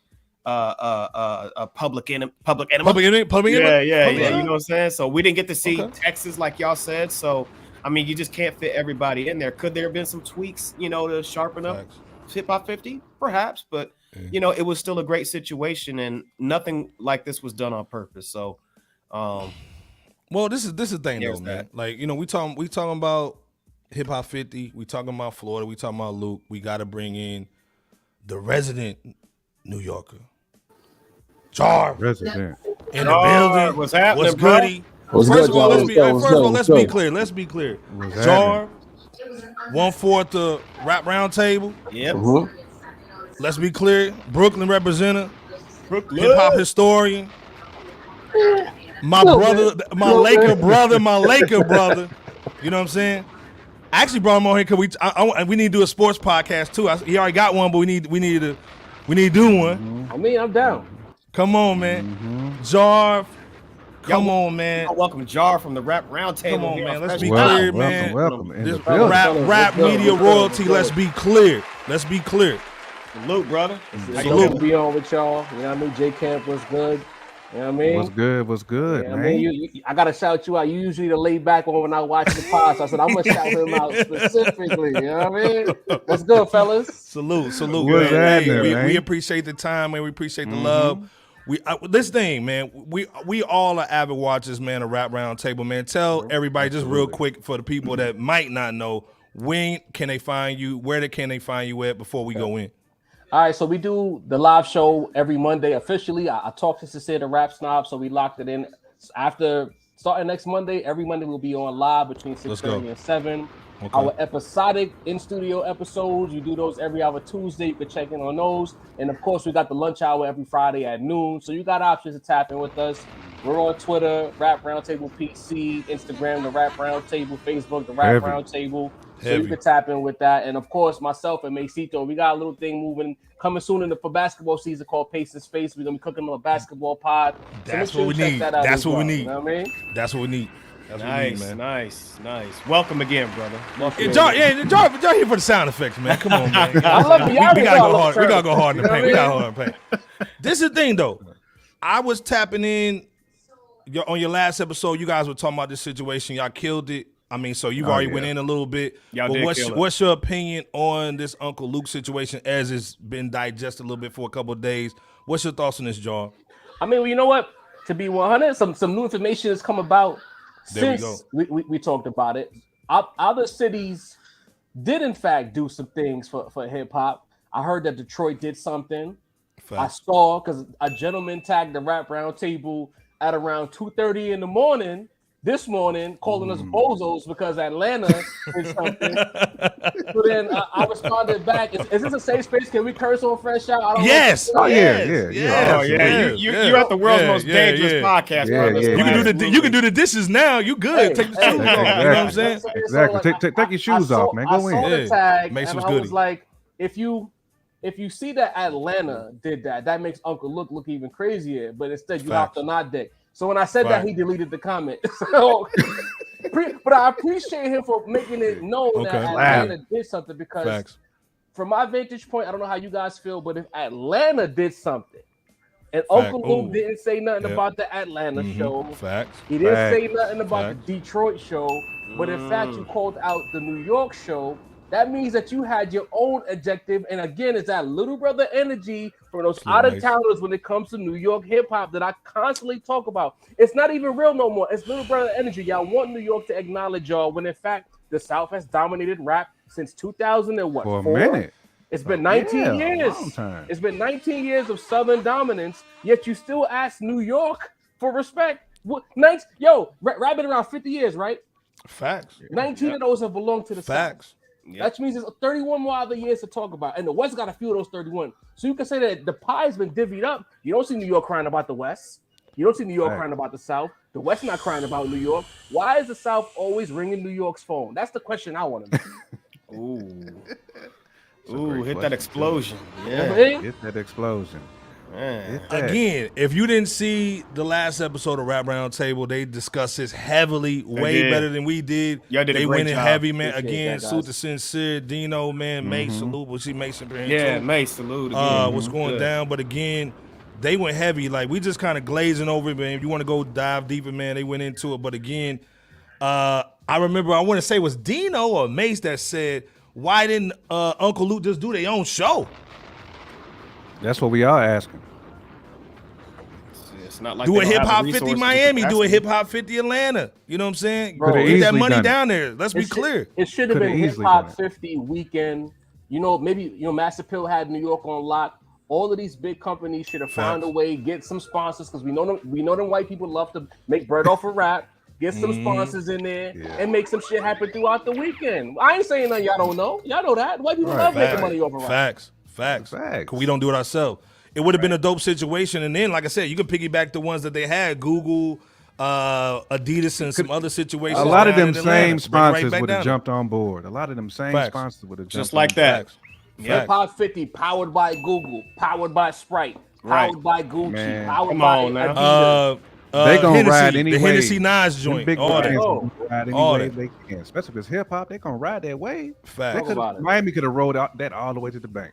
Speaker 1: public enemy. Yeah. You know what I'm saying? So we didn't get to see Texas like y'all said. So I mean, you just can't fit everybody in there. Could there have been some tweaks, to sharpen up Hip Hop 50? Perhaps, but it was still a great situation, and nothing like this was done on purpose. So.
Speaker 3: Well, this is the thing though, man. Like we talking about Hip Hop 50. We talking about Florida. We talking about Luke. We got to bring in the resident New Yorker, Jarv.
Speaker 2: Resident
Speaker 3: in the building.
Speaker 1: What's happening,
Speaker 3: What's goody? First of all, let's be clear. Let's be clear. Jarv, 1/4 the Rap Roundtable.
Speaker 1: Yep.
Speaker 3: Let's be clear. Brooklyn representative. Hip hop historian. My brother, my Laker brother. You know what I'm saying? I actually brought him on here because we need to do a sports podcast too. He already got one, but we need to do one.
Speaker 5: I mean, I'm down.
Speaker 3: Come on, man. Jarv. Come on, man.
Speaker 1: Welcome Jarv from the Rap Roundtable.
Speaker 3: Come on, man. Let's be clear, man.
Speaker 2: Welcome.
Speaker 3: This rap media royalty. Let's be clear.
Speaker 1: Salute, brother.
Speaker 5: Salute. Be on with y'all. You know what I mean? J Camp was good. You know what I mean?
Speaker 2: What's good, man?
Speaker 5: I mean, I gotta shout you out. You usually the laid back one when I watch the pod, so I said I'm gonna shout him out specifically. You know what I mean? What's good, fellas?
Speaker 3: Salute,
Speaker 2: What's
Speaker 3: man.
Speaker 2: man.
Speaker 3: We appreciate the time, man. We appreciate the love. This thing, man. We all are avid watchers, man. A Rap Roundtable, man. Tell everybody just real quick for the people that might not know, when can they find you? Where can they find you at before we go in?
Speaker 5: All right, so we do the live show every Monday officially. I talked to Sincere the Rap Snob, so we locked it in. After starting next Monday, every Monday we'll be on live between 6:30 and 7. Okay. Our episodic in-studio episodes, you do those every other Tuesday. You can check in on those. And, of course, we got the lunch hour every Friday at noon. So you got options to tap in with us. We're on Twitter, Rap Roundtable PC, Instagram, the Rap Roundtable, Facebook, the Rap Roundtable. So you can tap in with that. And, of course, myself and Macito, we got a little thing moving coming soon for basketball season called Pace and Space. We're going to be cooking on a basketball pod.
Speaker 3: That's what we need. That's what we need.
Speaker 5: You know what I mean?
Speaker 3: That's what we need.
Speaker 1: Nice. Welcome again, brother.
Speaker 3: Jarv here for the sound effects, man. Come on, man.
Speaker 5: I love you.
Speaker 3: We gotta go hard. We gotta go hard in the paint. We gotta go hard in the paint. This is the thing, though. I was tapping in on your last episode. You guys were talking about this situation. Y'all killed it. I mean, so you've already went in a little bit. But what's your opinion on this Uncle Luke situation as it's been digested a little bit for a couple of days? What's your thoughts on this, Jarv?
Speaker 5: I mean, well, you know what? To be 100, some new information has come about. Since we talked about it. Other cities did in fact do some things for hip hop. I heard that Detroit did something. Fact. I saw because a gentleman tagged the Rap Roundtable at around 2:30 in the morning this morning, calling us bozos because Atlanta did something. So then I responded back, is this a safe space? Can we curse on FRSHOUT?
Speaker 3: Yes.
Speaker 2: Yeah.
Speaker 1: You're at the world's most dangerous podcast, brother.
Speaker 3: You can do the dishes now. You good. Take the shoes off. You know what I'm saying?
Speaker 2: Exactly. Take your shoes off, man. Go in.
Speaker 5: I saw the tag,
Speaker 3: Make some
Speaker 5: and I was like, if you see that Atlanta did that makes Uncle Luke look even crazier. But instead, you hopped on our dick. So when I said that, he deleted the comment. So, but I appreciate him for making it known that Atlanta did something because from my vantage point, I don't know how you guys feel, but if Atlanta did something and Uncle Luke didn't say nothing about the Atlanta show, he didn't say nothing about the Detroit show, but in fact, you called out the New York show, that means that you had your own objective. And again, it's that little brother energy for those out-of-towners when it comes to New York hip-hop that I constantly talk about. It's not even real no more. It's little brother energy. Y'all want New York to acknowledge y'all when, in fact, the South has dominated rap since 2004.
Speaker 2: For a minute.
Speaker 5: It's been 19 years. It's been 19 years of Southern dominance, yet you still ask New York for respect. Rap been around 50 years, right?
Speaker 3: Facts.
Speaker 5: 19 of those have belonged to the South.
Speaker 1: Yep.
Speaker 5: That means there's 31 more other years to talk about, and the West got a few of those 31. So you can say that the pie's been divvied up. You don't see New York crying about the West. You don't see New York crying about the South. The West not crying about New York. Why is the South always ringing New York's phone? That's the question I want to know.
Speaker 1: Hit that explosion.
Speaker 2: Hit that explosion.
Speaker 3: Again, if you didn't see the last episode of Rap Roundtable, they discussed this heavily, way better than we did.
Speaker 1: They
Speaker 3: went in
Speaker 1: job.
Speaker 3: heavy, man. Again, salute to Sincere, Dino, man, Mace, salute. We'll see Mace in here too.
Speaker 1: Mace, salute. Again.
Speaker 3: What's going down? But again, they went heavy. Like, we just kind of glazing over it, man. If you want to go dive deeper, man, they went into it. But again, I remember, I want to say it was Dino or Mace that said, why didn't Uncle Luke just do their own show?
Speaker 2: That's what we are asking.
Speaker 1: It's not like
Speaker 3: do a hip hop 50 Miami, do a hip hop 50 Atlanta. You know what I'm saying?
Speaker 5: Bro,
Speaker 3: get that money down there. Let's be clear.
Speaker 5: It should have been hip hop 50 weekend. You know, maybe Master Pill had New York on lock. All of these big companies should have found a way, get some sponsors, because we know them white people love to make bread off of rap. Get some sponsors in there and make some shit happen throughout the weekend. I ain't saying nothing y'all don't know. Y'all know that. White people love making money over rap.
Speaker 3: Facts. Because we don't do it ourselves. It would have been a dope situation. And then, like I said, you can piggyback the ones that they had, Google, Adidas, and some other situations.
Speaker 2: A lot of them same sponsors would have jumped on board. A lot of them same sponsors would have jumped
Speaker 1: just like that.
Speaker 5: Hip Hop 50, powered by Google, powered by Sprite, powered by Gucci, powered by Adidas.
Speaker 2: They gonna ride anyway.
Speaker 3: The Hennessy Nas joint.
Speaker 2: All that. They can, especially if it's hip hop. They gonna ride that wave. Miami could have rolled out that all the way to the bank.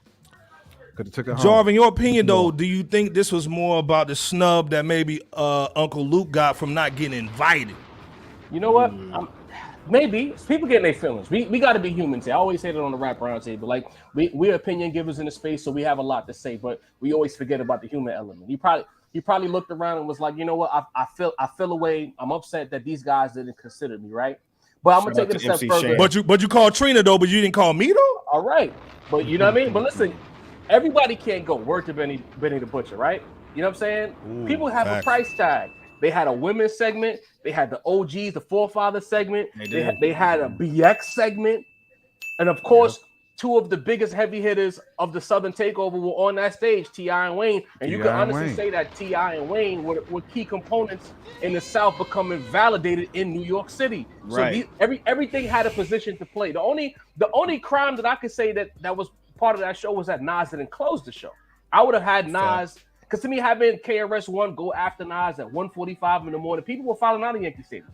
Speaker 2: Could have took it home.
Speaker 3: Jarv, in your opinion, though, do you think this was more about the snub that maybe Uncle Luke got from not getting invited?
Speaker 5: You know what? Maybe people getting their feelings. We got to be humans here. I always say that on the Rap Roundtable. Like we're opinion givers in the space, so we have a lot to say, but we always forget about the human element. He probably looked around and was like, you know what? I feel away. I'm upset that these guys didn't consider me, right? But I'm gonna take it a step further.
Speaker 3: But you called Trina though, but you didn't call me though.
Speaker 5: All right, but you know what I mean. But listen, everybody can't go. Word to Benny the Butcher, right? You know what I'm saying? People have a price tag. They had a women's segment. They had the OGs, the forefathers segment. They had a BX segment, and of course, two of the biggest heavy hitters of the Southern Takeover were on that stage, T.I. and Wayne. And you can honestly say that T.I. and Wayne were key components in the South becoming validated in New York City. Right. So everything had a position to play. The only crime that I could say that was part of that show was that Nas didn't close the show. I would have had Nas, because to me, having KRS-One go after Nas at 1:45 in the morning, people were falling out of Yankee Stadium.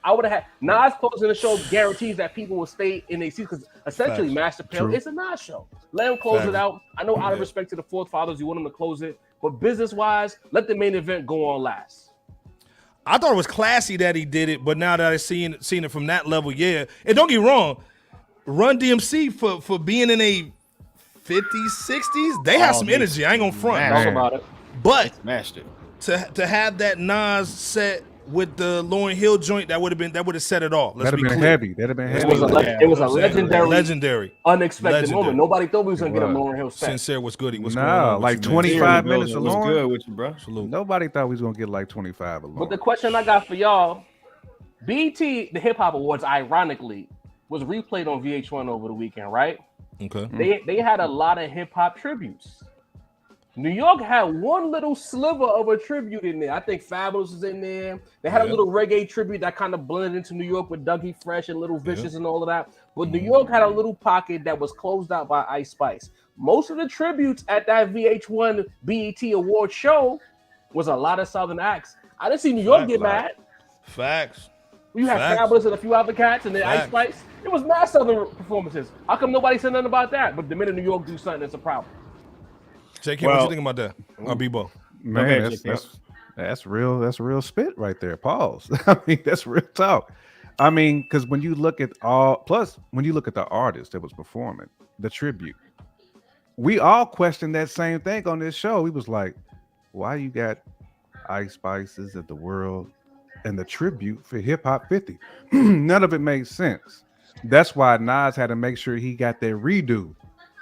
Speaker 5: I would have had Nas closing the show guarantees that people will stay in their seats, because essentially Master Pill is a Nas show. Let him close it out. I know out of respect to the forefathers, you want him to close it, but business-wise, let the main event go on last.
Speaker 3: I thought it was classy that he did it, but now that I've seen it from that level, and don't get me wrong, Run DMC for being in a 50s, 60s, they have some energy. I ain't gonna front.
Speaker 5: Talk about it.
Speaker 3: But
Speaker 1: smashed it.
Speaker 3: To have that Nas set with the Lauryn Hill joint, that would have set it off.
Speaker 2: That'd have been heavy. That'd have been heavy.
Speaker 5: It was a legendary, unexpected moment. Nobody thought we was gonna get a Lauryn Hill set.
Speaker 3: Sincere was good.
Speaker 2: Like 25 minutes of
Speaker 1: Lauryn. Good with you, bro.
Speaker 3: Salute.
Speaker 2: Nobody thought we was gonna get like 25 of Lauryn.
Speaker 5: But the question I got for y'all, BET, the Hip Hop Awards, ironically, was replayed on VH1 over the weekend, right?
Speaker 3: Okay.
Speaker 5: They had a lot of hip hop tributes. New York had one little sliver of a tribute in there. I think Fabulous is in there. They had a little reggae tribute that kind of blended into New York with Dougie Fresh and Little Vicious and all of that. But New York had a little pocket that was closed out by Ice Spice. Most of the tributes at that VH1 BET Award show was a lot of Southern acts. I didn't see New York get mad.
Speaker 3: Facts.
Speaker 5: You had Fabulous and a few other cats and then Ice Spice. It was mad Southern performances. How come nobody said nothing about that? But the minute New York do something, it's a problem.
Speaker 3: JK, what you think about that? Bebo.
Speaker 2: Man, that's real spit right there. Pause. I mean, that's real talk. I mean, because when you look at the artist that was performing the tribute, we all questioned that same thing on this show. We was like, why you got Ice Spices of the world and the tribute for Hip Hop 50? None of it made sense. That's why Nas had to make sure he got that redo.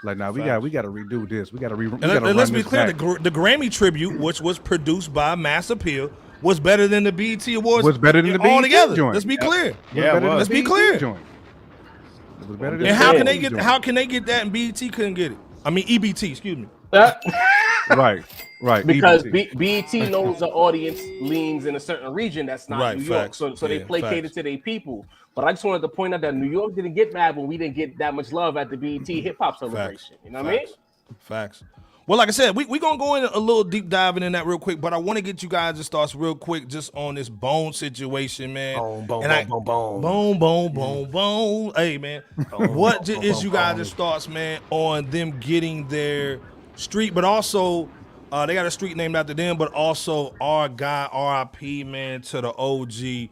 Speaker 2: Like, now we got to redo this. We got to
Speaker 3: and let's be clear, the Grammy tribute, which was produced by Mass Appeal, was better than the BET Awards.
Speaker 2: Was better than the BET joint.
Speaker 3: Let's be clear.
Speaker 2: Let's
Speaker 3: be clear.
Speaker 2: It was better than
Speaker 3: and how can they get that and BET couldn't get it? I mean EBT, excuse me.
Speaker 2: Right.
Speaker 5: Because BET knows the audience leans in a certain region that's not New York, so they placated to their people. But I just wanted to point out that New York didn't get mad when we didn't get that much love at the BET Hip Hop Celebration. You know what I mean?
Speaker 3: Facts. Well, like I said, we're going to go in a little deep diving in that real quick, but I want to get you guys' thoughts real quick just on this Bone situation, man.
Speaker 1: Boom.
Speaker 3: Hey, man. What is you guys' thoughts, man, on them getting their street, but also they got a street named after them, but also our guy, RIP, man, to the OG,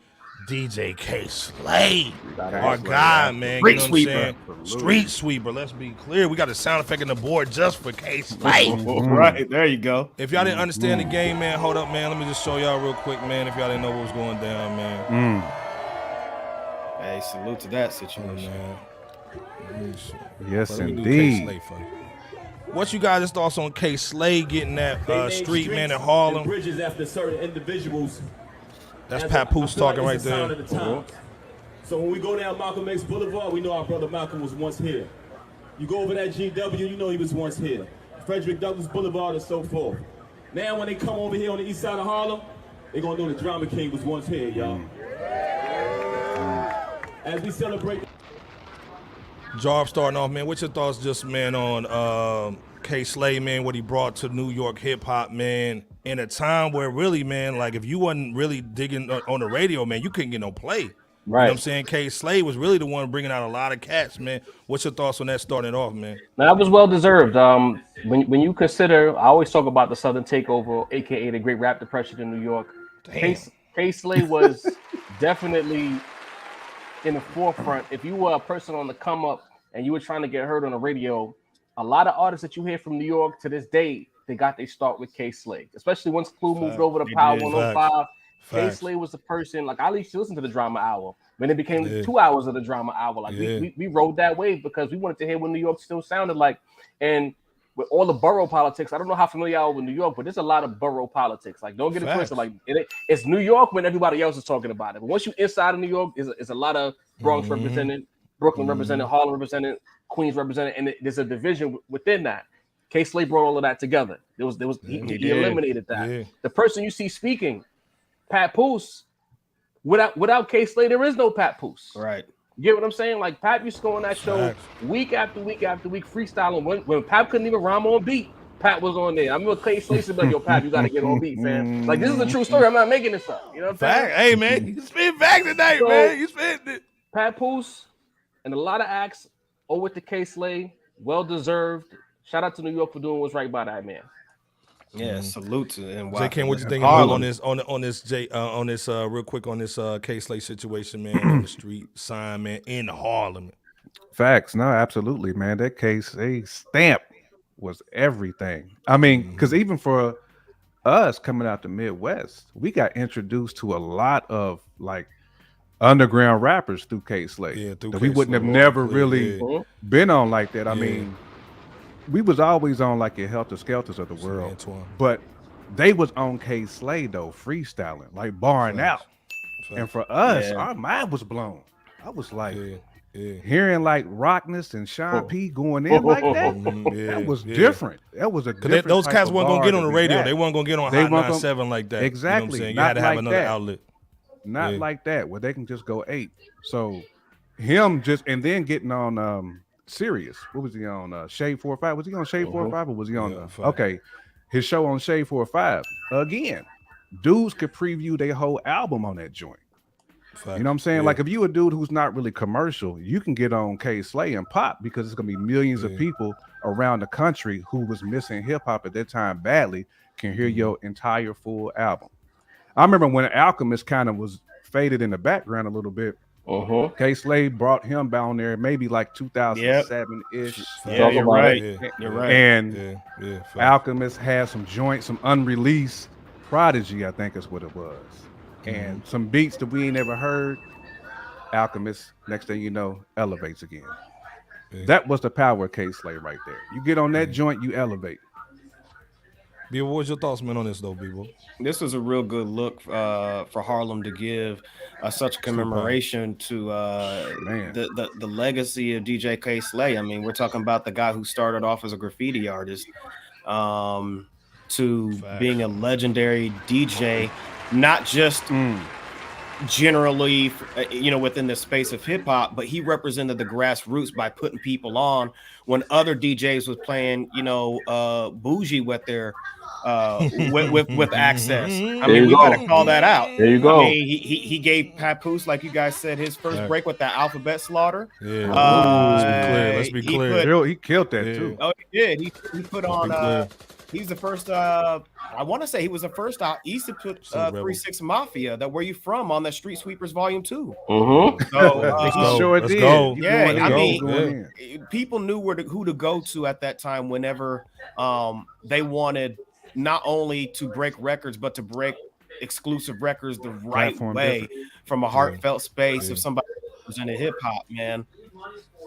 Speaker 3: DJ K Slay, our guy, man. You know what I'm saying? Street sweeper. Let's be clear. We got a sound effect on the board just for K Slay.
Speaker 1: Right, there you go.
Speaker 3: If y'all didn't understand the game, man, hold up, man. Let me just show y'all real quick, man. If y'all didn't know what was going down, man.
Speaker 1: Hey, salute to that situation.
Speaker 2: Yes, indeed.
Speaker 3: What you guys' thoughts on K Slay getting that street man in Harlem?
Speaker 6: Bridges after certain individuals.
Speaker 3: That's Papoose talking right there.
Speaker 6: So when we go down Malcolm X Boulevard, we know our brother Malcolm was once here. You go over that GW, you know he was once here. Frederick Douglass Boulevard and so forth. Now when they come over here on the east side of Harlem, they're gonna know the Drama King was once here, y'all. As we celebrate.
Speaker 3: Jarv starting off, man. What's your thoughts just, man, on K Slay, man, what he brought to New York hip hop, man, in a time where really, man, like if you wasn't really digging on the radio, man, you couldn't get no play. Right. You know what I'm saying? K Slay was really the one bringing out a lot of cats, man. What's your thoughts on that starting off, man?
Speaker 5: That was well deserved. When you consider, I always talk about the Southern Takeover, aka the Great Rap Depression in New York. K Slay was definitely in the forefront. If you were a person on the come up and you were trying to get heard on the radio, a lot of artists that you hear from New York to this day, they got their start with K Slay. Especially once Clue moved over to Power 105. K Slay was the person, like I used to listen to the Drama Hour. When it became 2 hours of the Drama Hour, like we rode that wave because we wanted to hear what New York still sounded like. And with all the borough politics, I don't know how familiar you are with New York, but there's a lot of borough politics. Like, don't get it twisted. Like, it's New York when everybody else is talking about it. But once you inside of New York, it's a lot of Bronx represented, Brooklyn represented, Harlem represented, Queens represented, and there's a division within that. K Slay brought all of that together. He eliminated that. Yeah. The person you see speaking, Papoose, without K Slay, there is no Papoose.
Speaker 1: Right.
Speaker 5: You get what I'm saying? Like Pap used to go on that show week after week after week, freestyling. When Pap couldn't even rhyme on beat, Pap was on there. I remember K Slay said, "Yo, Pap, you gotta get on beat, fam." Like this is a true story. I'm not making this up. You know what I'm saying?
Speaker 3: Hey man, you spit back tonight, man. You spit it.
Speaker 5: Papoose and a lot of acts owe it to K Slay. Well deserved. Shout out to New York for doing what's right by that man.
Speaker 1: Yeah, salute to him.
Speaker 3: J. Ken, what you think on this real quick on this K Slay situation, man, on the street sign, man, in Harlem.
Speaker 2: Facts, no, absolutely, man. That K Slay stamp was everything. I mean, because even for us coming out the Midwest, we got introduced to a lot of like underground rappers through K Slay. Yeah, through we wouldn't have never really been on like that. I mean, we was always on like your Helter Skelters of the world, but they was on K Slay though, freestyling, like barring out. And for us, our mind was blown. I was like hearing like Rockness and Sean P going in like that. That was different. That was a different.
Speaker 3: Those cats weren't gonna get on the radio. They weren't gonna get on Hot 97 like that.
Speaker 2: Exactly.
Speaker 3: You know what I'm saying? You had to have another outlet.
Speaker 2: Not like that, where they can just go 8. So him just and then getting on Sirius. What was he on? Shade 4-5. Was he on Shade 4-5 or was he on? Okay, his show on Shade 4-5 again. Dudes could preview their whole album on that joint. You know what I'm saying? Like if you a dude who's not really commercial, you can get on K Slay and pop because it's gonna be millions of people around the country who was missing hip hop at that time badly can hear your entire full album. I remember when Alchemist kind of was faded in the background a little bit. K Slay brought him down there maybe like 2007-ish.
Speaker 1: Yeah, you're right. You're right.
Speaker 2: And Alchemist had some joints, some unreleased Prodigy, I think is what it was. And some beats that we ain't ever heard. Alchemist, next thing you know, elevates again. That was the power of K Slay right there. You get on that joint, you elevate.
Speaker 3: What was your thoughts, man, on this though, people?
Speaker 1: This was a real good look for Harlem to give such a commemoration to the legacy of DJ K Slay. I mean, we're talking about the guy who started off as a graffiti artist to being a legendary DJ, not just generally, within the space of hip hop, but he represented the grassroots by putting people on when other DJs was playing, bougie with their with access. I mean, we gotta call that out.
Speaker 5: There you go.
Speaker 1: I mean, he gave Papoose, like you guys said, his first break with the Alphabet Slaughter.
Speaker 3: Let's be clear.
Speaker 2: He killed that too.
Speaker 1: Oh, he did. He put on He's the first. I want to say he was the first out east to put 3-6 Mafia. That Where You From on that Street Sweepers Volume 2.
Speaker 5: Mm-hmm.
Speaker 1: So
Speaker 2: sure
Speaker 3: Let's
Speaker 2: did.
Speaker 3: go.
Speaker 1: Yeah, I mean, people knew who to go to at that time whenever they wanted not only to break records but to break exclusive records the right way from a heartfelt space of somebody who's into hip hop, man.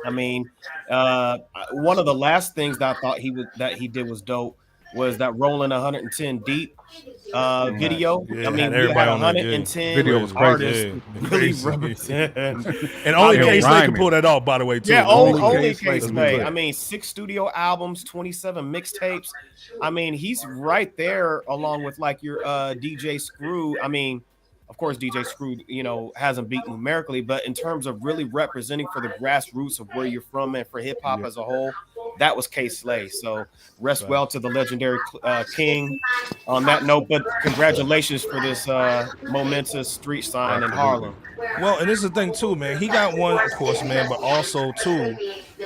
Speaker 1: I mean, one of the last things that I thought he did was dope was that Rolling 110 Deep video.
Speaker 3: Yeah,
Speaker 1: I mean, we had 110
Speaker 2: video was
Speaker 1: artists really represent.
Speaker 3: And only K-Slay could pull that off, by the way, too.
Speaker 1: Yeah, only K-Slay. I mean, 6 studio albums, 27 mixtapes. I mean, he's right there along with like your DJ Screw. I mean, of course, DJ Screw, hasn't beat numerically, but in terms of really representing for the grassroots of where you're from and for hip hop as a whole, that was K-Slay. So rest well to the legendary King on that note. But congratulations for this momentous street sign in Harlem.
Speaker 3: Well, and this is the thing too, man. He got one, of course, man, but also too,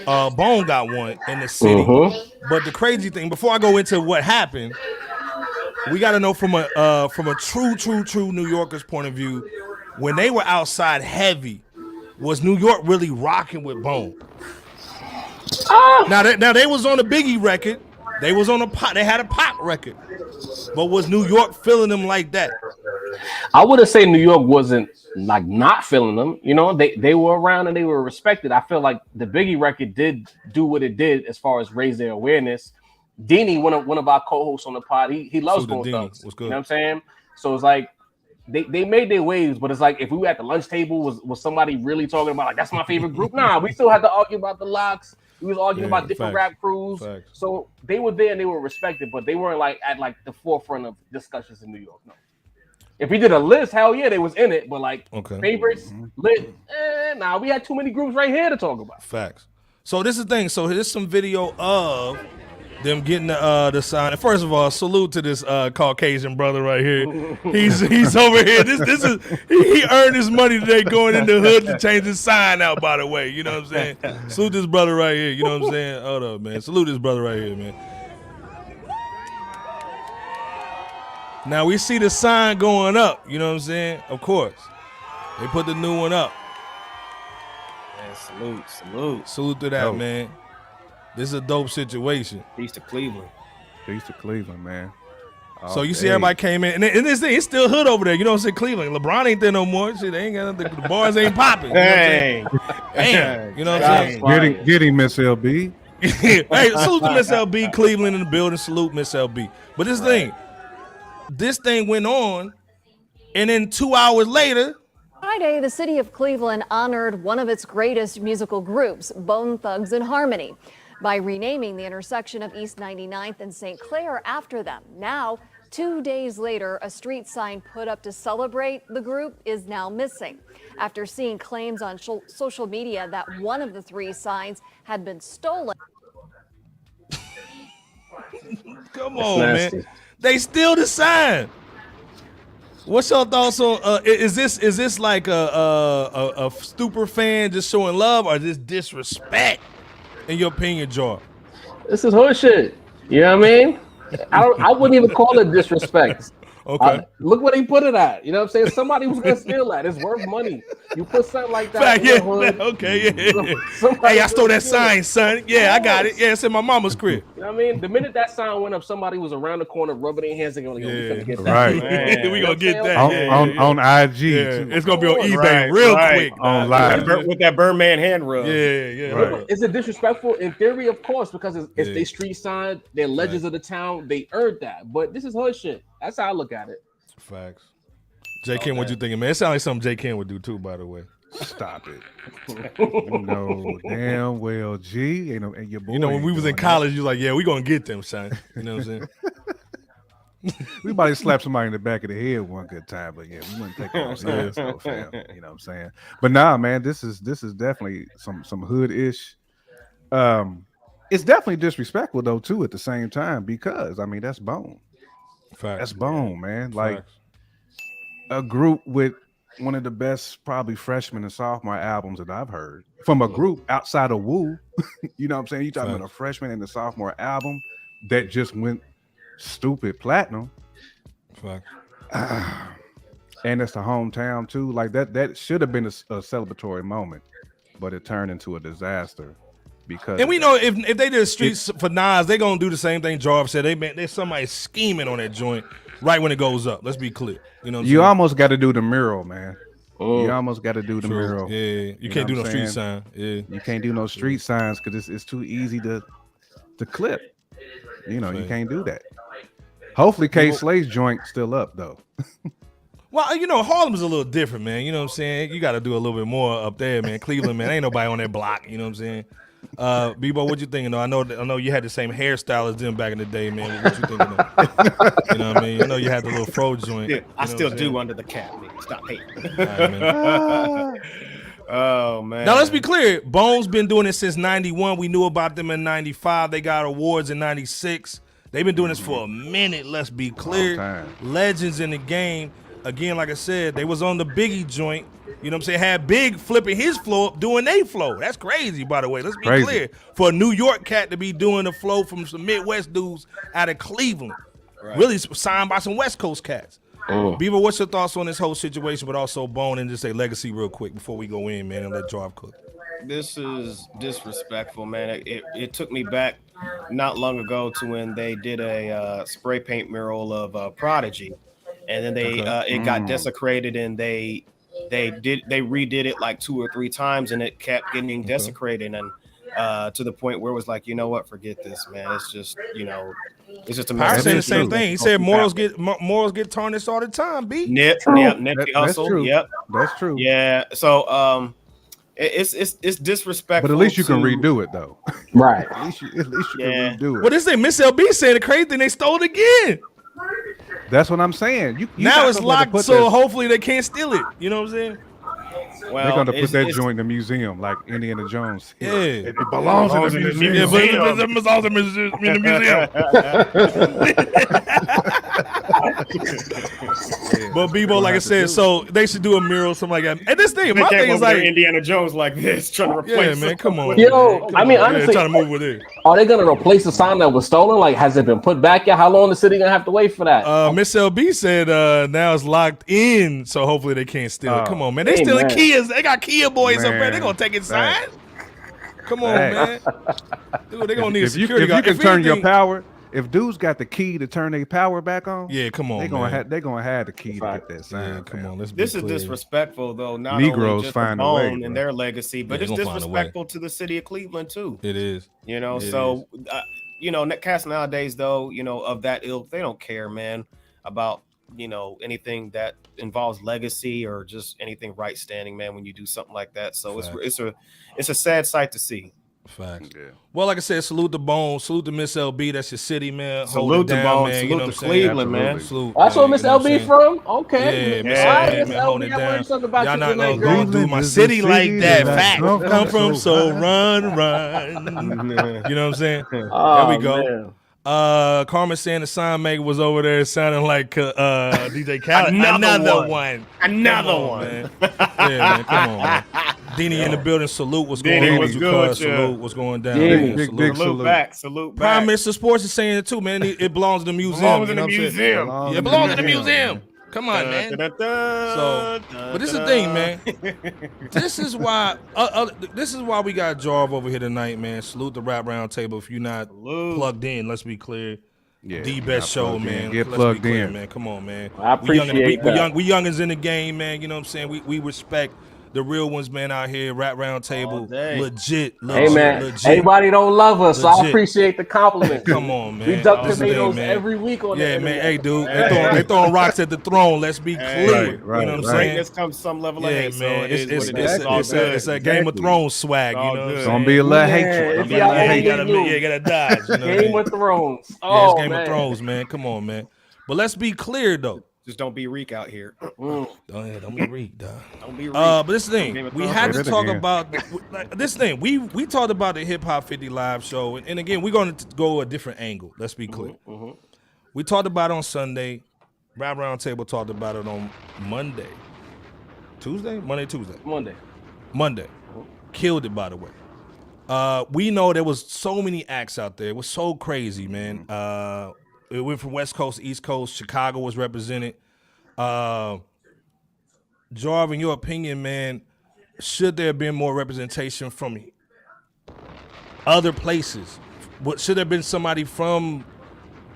Speaker 3: Bone got one in the city. But the crazy thing, before I go into what happened, we got to know from a true New Yorker's point of view, when they were outside heavy, was New York really rocking with Bone? Now they was on a Biggie record, they was on they had a pop record, but was New York feeling them like that?
Speaker 5: I wouldn't say New York wasn't like not feeling them. They were around and they were respected. I feel like the Biggie record did do what it did as far as raise their awareness. Deanie, one of our co-hosts on the pod, he loves Bone Thugs. You know what I'm saying? So it's like they made their waves, but it's like if we were at the lunch table, was somebody really talking about like that's my favorite group? Nah, we still had to argue about the Locks. We was arguing about different rap crews. So they were there and they were respected, but they weren't like at like the forefront of discussions in New York. No. If we did a list, hell yeah, they was in it. But like favorites, lit, nah, we had too many groups right here to talk about.
Speaker 3: Facts. So this is the thing. So here's some video of them getting the sign. First of all, salute to this Caucasian brother right here. He's over here. This is he earned his money today going in the hood to change his sign out. By the way, you know what I'm saying? Salute this brother right here. You know what I'm saying? Hold up, man. Salute this brother right here, man. Now we see the sign going up. You know what I'm saying? Of course, they put the new one up.
Speaker 1: Man,
Speaker 3: salute to that, man. This is a dope situation.
Speaker 1: Peace to Cleveland.
Speaker 2: Peace to Cleveland, man.
Speaker 3: So you see everybody came in, and this thing, it's still hood over there. You know what I'm saying? Cleveland. LeBron ain't there no more. Shit, they ain't got nothing. The bars ain't popping. You know what I'm saying? Damn. You know what I'm
Speaker 2: saying? Get him, Miss LB.
Speaker 3: Hey, salute to Miss LB. Cleveland in the building. Salute Miss LB. But this thing went on, and then 2 hours later,
Speaker 7: Friday, the city of Cleveland honored one of its greatest musical groups, Bone Thugs and Harmony, by renaming the intersection of East 99th and St. Clair after them. Now, 2 days later, a street sign put up to celebrate the group is now missing after seeing claims on social media that one of the 3 signs had been stolen.
Speaker 3: Come on, man. They still the sign. What's your thoughts on is this like a stupor fan just showing love, or is this disrespect in your opinion, Jarv?
Speaker 5: This is horseshit. You know what I mean? I wouldn't even call it disrespect.
Speaker 3: Okay.
Speaker 5: Look what he put it at. You know what I'm saying? Somebody was gonna steal that. It's worth money. You put something like that in the hood.
Speaker 3: Okay, Hey, I stole that sign, son. Yeah, I got it. Yeah, it's in my mama's crib.
Speaker 5: You know what I mean? The minute that sign went up, somebody was around the corner rubbing their hands and going, we gonna get that.
Speaker 2: Right.
Speaker 3: We gonna get that.
Speaker 2: On IG.
Speaker 3: Yeah. It's gonna be on eBay real quick.
Speaker 2: On live.
Speaker 1: With that Birdman hand rub.
Speaker 3: Yeah.
Speaker 2: Right.
Speaker 5: Is it disrespectful? In theory, of course, because it's they street sign, they're legends of the town, they earned that. But this is hood shit. That's how I look at it.
Speaker 3: Facts. J. Ken, what you thinking, man? It sounds like something J. Ken would do too, by the way.
Speaker 2: Stop it. No, damn well, G. And your boy.
Speaker 3: You know, when we was in college, you was like, yeah, we gonna get them, son. You know what I'm saying?
Speaker 2: We might slap somebody in the back of the head one good time, but yeah, we wouldn't take it serious, though, fam. You know what I'm saying? But nah, man, this is definitely some hood-ish. It's definitely disrespectful though, too, at the same time, because I mean that's Bone.
Speaker 3: Facts.
Speaker 2: That's Bone, man. Like a group with one of the best probably freshman and sophomore albums that I've heard from a group outside of Wu. You know what I'm saying? You talking about a freshman and a sophomore album that just went stupid platinum.
Speaker 3: Fuck.
Speaker 2: And it's the hometown too. Like that should have been a celebratory moment, but it turned into a disaster. Because
Speaker 3: and we know if they did streets for Nas, they gonna do the same thing Jarv said. There's somebody scheming on that joint right when it goes up. Let's be clear. You know what I'm saying?
Speaker 2: Almost got to do the mural, man. You almost got to do the mural.
Speaker 3: Yeah, you can't do no street sign. Yeah,
Speaker 2: you can't do no street signs because it's too easy to clip. You know, you can't do that. Hopefully, K Slade's joint still up though.
Speaker 3: Well, you know, Harlem's a little different, man. You know what I'm saying? You got to do a little bit more up there, man. Cleveland, man, ain't nobody on that block. You know what I'm saying? Bebo, what you thinking though? I know you had the same hairstyle as them back in the day, man. What you thinking though? You know what I mean? I know you had the little fro joint.
Speaker 1: Yeah, I still do under the cap, man. Stop hating. All right, man. Oh man.
Speaker 3: Now let's be clear. Bone's been doing it since '91. We knew about them in '95. They got awards in '96. They've been doing this for a minute. Let's be clear. Legends in the game. Again, like I said, they was on the Biggie joint. You know what I'm saying? Had Big flipping his flow up, doing they flow. That's crazy, by the way. Let's be clear. For a New York cat to be doing the flow from some Midwest dudes out of Cleveland. Right. Really signed by some West Coast cats. Beaver, what's your thoughts on this whole situation, but also Bone and just say legacy real quick before we go in, man, and let Jarv cook?
Speaker 1: This is disrespectful, man. It took me back not long ago to when they did a spray paint mural of Prodigy. And then it got desecrated, and they redid it like 2 or 3 times, and it kept getting desecrated, and to the point where it was like, you know what, forget this, man. It's just, you know, it's just a mess.
Speaker 3: I said the same thing. He said morals get tarnished all the time.
Speaker 1: Nipsey Hussle. Yep,
Speaker 2: that's true.
Speaker 1: Yeah. So it's disrespectful.
Speaker 2: But at least you can redo it though.
Speaker 5: Right.
Speaker 2: At least you can redo it.
Speaker 3: Well, this thing Miss LB saying the crazy thing, they stole it again.
Speaker 2: That's what I'm saying. You
Speaker 3: now it's locked, so hopefully they can't steal it. You know what I'm saying?
Speaker 2: Well, they're gonna put that joint in the museum, like Indiana Jones.
Speaker 3: Yeah,
Speaker 2: it belongs in the museum.
Speaker 3: Yeah, but it belongs in the museum. But Bebo, like I said, so they should do a mural, something like that. And this thing, my thing is like
Speaker 1: Indiana Jones, like this, trying to replace.
Speaker 3: Yeah, man, come on.
Speaker 5: Yo, I mean, honestly,
Speaker 3: trying to move with it.
Speaker 5: Are they gonna replace the sign that was stolen? Like, has it been put back yet? How long the city gonna have to wait for that?
Speaker 3: Miss LB said now it's locked in, so hopefully they can't steal it. Come on, man. They stealing Kias. They got Kia boys up there. They gonna take his sign. Come on, man. Dude, they gonna need a security guard.
Speaker 2: If you can turn your power, if dudes got the key to turn their power back on,
Speaker 3: come on,
Speaker 2: they gonna have the key to get that sign.
Speaker 3: Yeah, come on,
Speaker 1: this is disrespectful, though. Not
Speaker 2: Negroes
Speaker 1: only just
Speaker 2: find
Speaker 1: a way
Speaker 2: and
Speaker 1: their legacy, but it's disrespectful to the city of Cleveland too.
Speaker 3: It is.
Speaker 1: You know, so you know, cats nowadays, though, you know, of that ilk, they don't care, man, about, you know, anything that involves legacy or just anything right standing, man, when you do something like that. So it's a sad sight to see.
Speaker 3: Facts. Yeah. Well, like I said, salute the Bone, salute to Miss LB. That's your city, man.
Speaker 1: Salute the Bone, man. Salute to Cleveland, man.
Speaker 3: Salute,
Speaker 5: that's where Miss LB from. Okay.
Speaker 3: Yeah, Miss LB, man, holding it down. Y'all not gonna do my city like that. Fact. Come from, so run. You know what I'm saying? There we go. Man. Carmen saying the sign maker was over there sounding like DJ Khaled. Another one.
Speaker 1: Man.
Speaker 3: Yeah, man, come on, man. Deanie in the building. Salute. What's going on? Salute. What's going down?
Speaker 1: Big salute back.
Speaker 3: Prime Minister Sports is saying it too, man. It belongs to the museum.
Speaker 1: It
Speaker 3: belongs in the museum. Come on, man. So, but this is the thing, man. This is why we got Jarv over here tonight, man. Salute the Rap Roundtable. If you're not plugged in, let's be clear.
Speaker 2: Yeah,
Speaker 3: the best show, man.
Speaker 2: Get plugged in,
Speaker 3: man. Come on, man.
Speaker 5: I appreciate that.
Speaker 3: We youngins in the game, man. You know what I'm saying? We respect the real ones, man, out here. Rap Roundtable, legit.
Speaker 5: Hey, man, everybody don't love us, so I appreciate the compliment.
Speaker 3: Come on, man.
Speaker 5: We duck tomatoes every week on that.
Speaker 3: Yeah, man. Hey, dude, they throwing rocks at the throne. Let's be clear.
Speaker 2: Right,
Speaker 3: you know what I'm saying?
Speaker 1: This comes some level of hate,
Speaker 3: man.
Speaker 1: So
Speaker 3: it's a Game of Thrones swag. You know,
Speaker 2: it's gonna be a little hatred.
Speaker 3: You gotta dodge.
Speaker 5: Game of Thrones.
Speaker 3: Oh, it's Game of Thrones, man. Come on, man. But let's be clear, though.
Speaker 1: Just don't be Reek out here.
Speaker 3: Don't be Reek, dog.
Speaker 1: Don't be Reek.
Speaker 3: But this thing, we had to talk about this thing. We talked about the Hip Hop 50 live show, and again, we're going to go a different angle. Let's be clear. We talked about it on Sunday. Rap Roundtable talked about it on Monday. Tuesday? Monday. Killed it, by the way. We know there was so many acts out there. It was so crazy, man. it went from West Coast, East Coast. Chicago was represented. Jarv, in your opinion, man, should there have been more representation from other places? Should there have been somebody from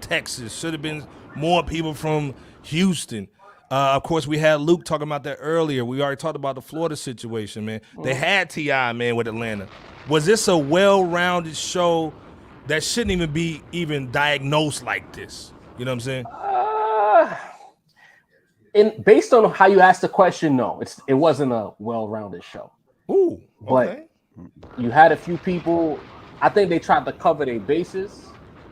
Speaker 3: Texas? Should have been more people from Houston? Of course, we had Luke talking about that earlier. We already talked about the Florida situation, man. They had T.I., man, with Atlanta. Was this a well-rounded show that shouldn't even be diagnosed like this? You know what I'm saying?
Speaker 5: Based on how you asked the question, no, it wasn't a well-rounded show.
Speaker 3: Ooh, okay.
Speaker 5: But you had a few people. I think they tried to cover their bases.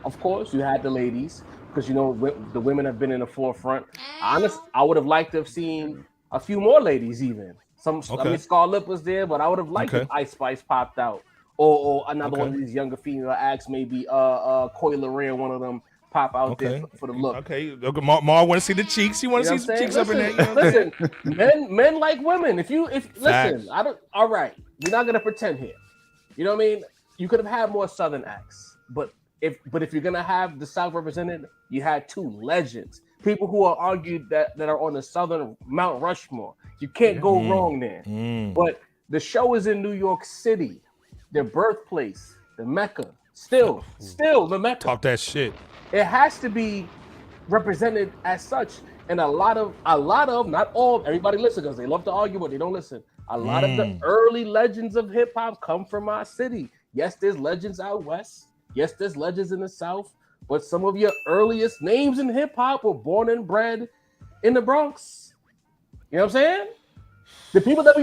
Speaker 5: Of course, you had the ladies because the women have been in the forefront. I would have liked to have seen a few more ladies even. I mean, Scarlett was there, but I would have liked if Ice Spice popped out, or another one of these younger female acts, maybe Coi Leray, one of them pop out there for the look.
Speaker 3: Okay, Mar want to see the cheeks. You want to see some cheeks up in there.
Speaker 5: Listen, men like women. If listen, all right, we're not gonna pretend here. You know what I mean? You could have had more Southern acts, but if you're gonna have the South represented, you had two legends, people who are argued that are on the Southern Mount Rushmore. You can't go wrong there. But the show is in New York City, their birthplace, the Mecca. Still the Mecca.
Speaker 3: Talk that shit.
Speaker 5: It has to be represented as such. And a lot of, not all, everybody listen because they love to argue, but they don't listen. A lot of the early legends of hip hop come from our city. Yes, there's legends out west. Yes, there's legends in the South. But some of your earliest names in hip hop were born and bred in the Bronx. You know what I'm saying? The people that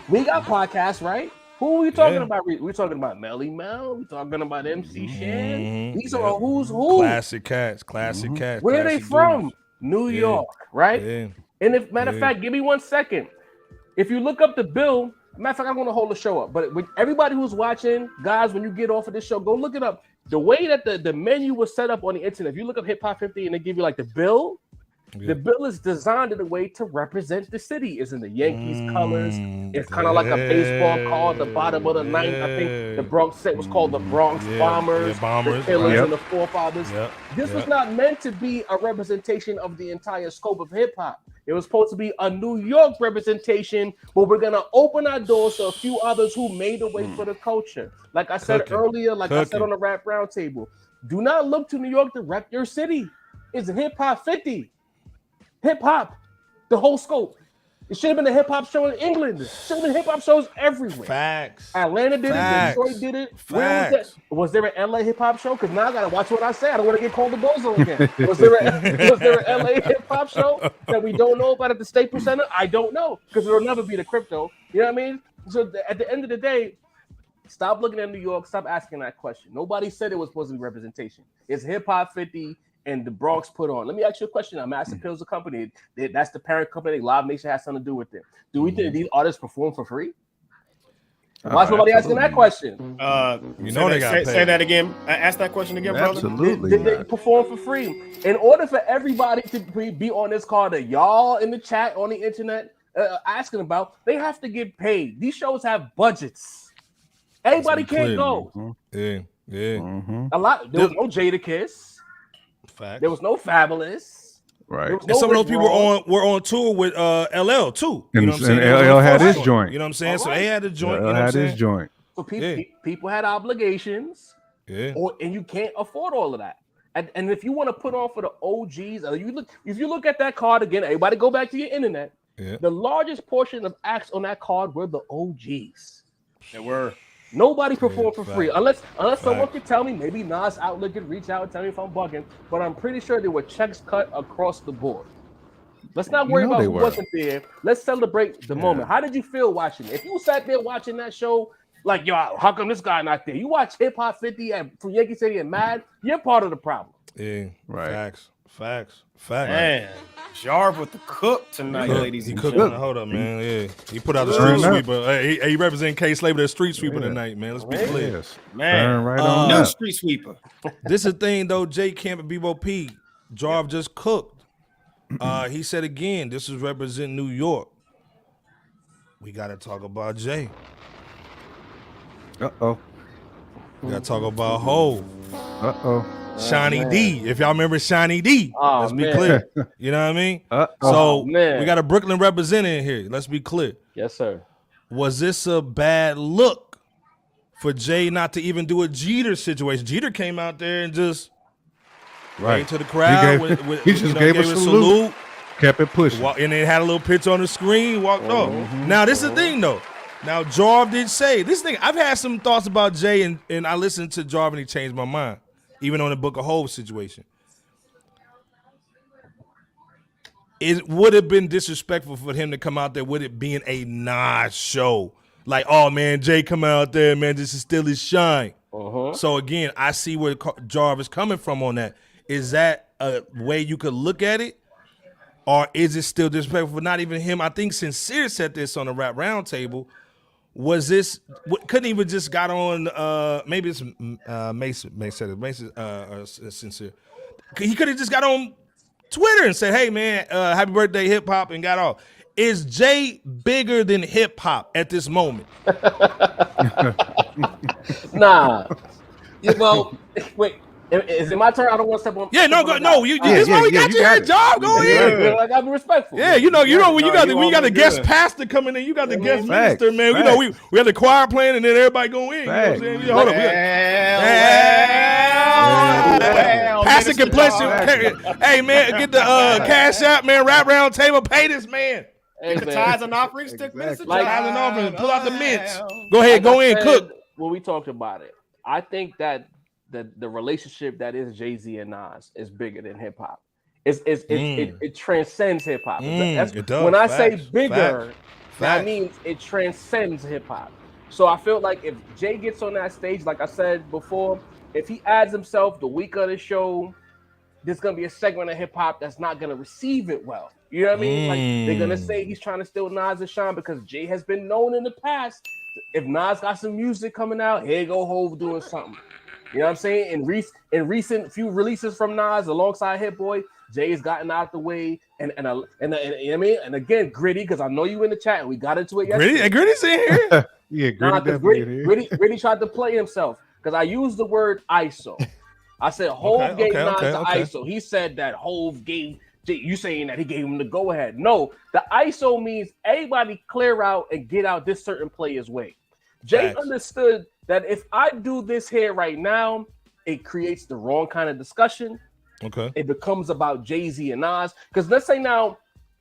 Speaker 5: we got podcasts, right? Who are we talking about? We're talking about Melly Mel. We're talking about MC Shan. These are who's who.
Speaker 3: Classic cats.
Speaker 5: Where are they from? New York, right? Yeah. And if matter of fact, give me 1 second. If you look up the bill, matter of fact, I'm going to hold the show up. But with everybody who's watching, guys, when you get off of this show, go look it up. The way that the menu was set up on the internet, if you look up Hip Hop 50 and they give you like the bill is designed in a way to represent the city. It's in the Yankees colors. It's kind of like a baseball card at the bottom of the ninth. I think the Bronx set was called the Bronx Bombers, the Killers, and the Forefathers. This was not meant to be a representation of the entire scope of hip hop. It was supposed to be a New York representation, but we're gonna open our doors to a few others who made a way for the culture. Like I said earlier, I said on the Rap Roundtable, do not look to New York to rep your city. It's Hip Hop 50. Hip hop, the whole scope. It should have been a hip hop show in England. It should have been hip hop shows everywhere.
Speaker 3: Facts.
Speaker 5: Atlanta did it. Detroit did it. Where was that? Was there an LA hip hop show? Because now I gotta watch what I say. I don't want to get called the bozo again. Was there an LA hip hop show that we don't know about at the Staples Center? I don't know because it'll never be the crypto. You know what I mean? So at the end of the day, stop looking at New York. Stop asking that question. Nobody said it was supposed to be representation. It's Hip Hop 50. And the Bronx put on. Let me ask you a question. Massive Pills, a company. That's the parent company. Live Nation has something to do with it. Do we think these artists perform for free? Why is nobody asking that question?
Speaker 1: Say that again. Ask that question again, brother.
Speaker 2: Absolutely.
Speaker 5: Did they perform for free? In order for everybody to be on this call that y'all in the chat on the internet asking about, they have to get paid. These shows have budgets. Everybody can't go. A lot. There was no Jadakiss.
Speaker 3: Fact.
Speaker 5: There was no Fabulous.
Speaker 2: Right.
Speaker 5: No
Speaker 3: and some of those people were on tour with LL too.
Speaker 2: You know what I'm saying? And LL had his joint.
Speaker 3: You know what I'm saying? So they had a joint.
Speaker 2: LL had his joint.
Speaker 5: So people had obligations. Yeah. And you can't afford all of that. And if you want to put on for the OGs, if you look at that card again, everybody go back to your internet. Yeah. The largest portion of acts on that card were the OGs.
Speaker 1: There were.
Speaker 5: Nobody performed for free unless someone could tell me. Maybe Nas Outlet could reach out and tell me if I'm bugging, but I'm pretty sure there were checks cut across the board. Let's not worry about who wasn't there. Let's celebrate the moment. How did you feel watching it? If you sat there watching that show, like, yo, how come this guy not there? You watch Hip Hop 50 from Yankee City and Mad, you're part of the problem.
Speaker 3: Yeah, right. Facts.
Speaker 1: Man, Jarv with the cook tonight, ladies and gentlemen.
Speaker 3: Hold up, man. Yeah, he put out the street sweeper. He representing K-Slave, the street sweeper tonight, man. Let's be clear.
Speaker 1: Man,
Speaker 2: right on
Speaker 1: no street sweeper.
Speaker 3: This is the thing, though. J Camp and Bebo P. Jarv just cooked. He said again, this is represent New York. We got to talk about Jay.
Speaker 2: Uh-oh.
Speaker 3: We got to talk about Hov.
Speaker 2: Uh-oh.
Speaker 3: Shiny D. If y'all remember Shiny D, let's be clear. You know what I mean? So we got a Brooklyn representative here. Let's be clear.
Speaker 5: Yes, sir.
Speaker 3: Was this a bad look for Jay not to even do a Jeter situation? Jeter came out there and just waved to the crowd.
Speaker 2: He just gave a salute. Kept it pushing.
Speaker 3: And then had a little picture on the screen, walked off. Now, this is the thing, though. Now, Jarv did say, this thing, I've had some thoughts about Jay, and I listened to Jarv and he changed my mind, even on the Book of Hov situation. It would have been disrespectful for him to come out there with it being a Nas show. Like, oh, man, Jay come out there, man, this is still his shine. So, again, I see where Jarv is coming from on that. Is that a way you could look at it? Or is it still disrespectful for not even him? I think Sincere said this on the Rap Roundtable. Was this couldn't even just got on? Maybe it's Mason said it. Mason Sincere. He could have just got on Twitter and said, "Hey man, happy birthday, hip hop," and got off. Is Jay bigger than hip hop at this moment?
Speaker 5: Nah. Well, wait. Is it my turn? I don't want to step on.
Speaker 3: Yeah, no, go, no. This is why we got you here, Jarv. Go in.
Speaker 5: I gotta be respectful.
Speaker 3: Yeah, you know when you got the guest pastor coming in, you got the guest minister, man. You know we had the choir playing, and then everybody go in. You know what I'm saying? Hold up, pastor can bless you. Hey man, get the cash out, man. Rap Roundtable, pay this man.
Speaker 1: Get the tithes and offerings, stick minister.
Speaker 3: Tithes and offerings, pull out the mints. Go ahead, go in, cook.
Speaker 5: When we talked about it, I think that the relationship that is Jay-Z and Nas is bigger than hip hop. It transcends hip hop.
Speaker 3: It does.
Speaker 5: When I say bigger, that means it transcends hip hop. So I feel like if Jay gets on that stage, like I said before, if he adds himself the week of the show, there's gonna be a segment of hip hop that's not gonna receive it well. You know what I mean? Like they're gonna say he's trying to steal Nas' shine because Jay has been known in the past. If Nas got some music coming out, here go Hov doing something. You know what I'm saying? In recent few releases from Nas alongside Hit Boy, Jay's gotten out the way, and you know what I mean? And again, Gritty, because I know you in the chat, and we got into it yesterday.
Speaker 3: Gritty's in here.
Speaker 2: Yeah, Gritty
Speaker 5: tried to play himself because I used the word ISO. I said Hov gave Nas the ISO. He said that Hov gave Jay. You saying that he gave him the go ahead? No, the ISO means everybody clear out and get out this certain player's way. Jay understood that if I do this here right now, it creates the wrong kind of discussion.
Speaker 3: Okay.
Speaker 5: It becomes about Jay-Z and Nas. Because let's say now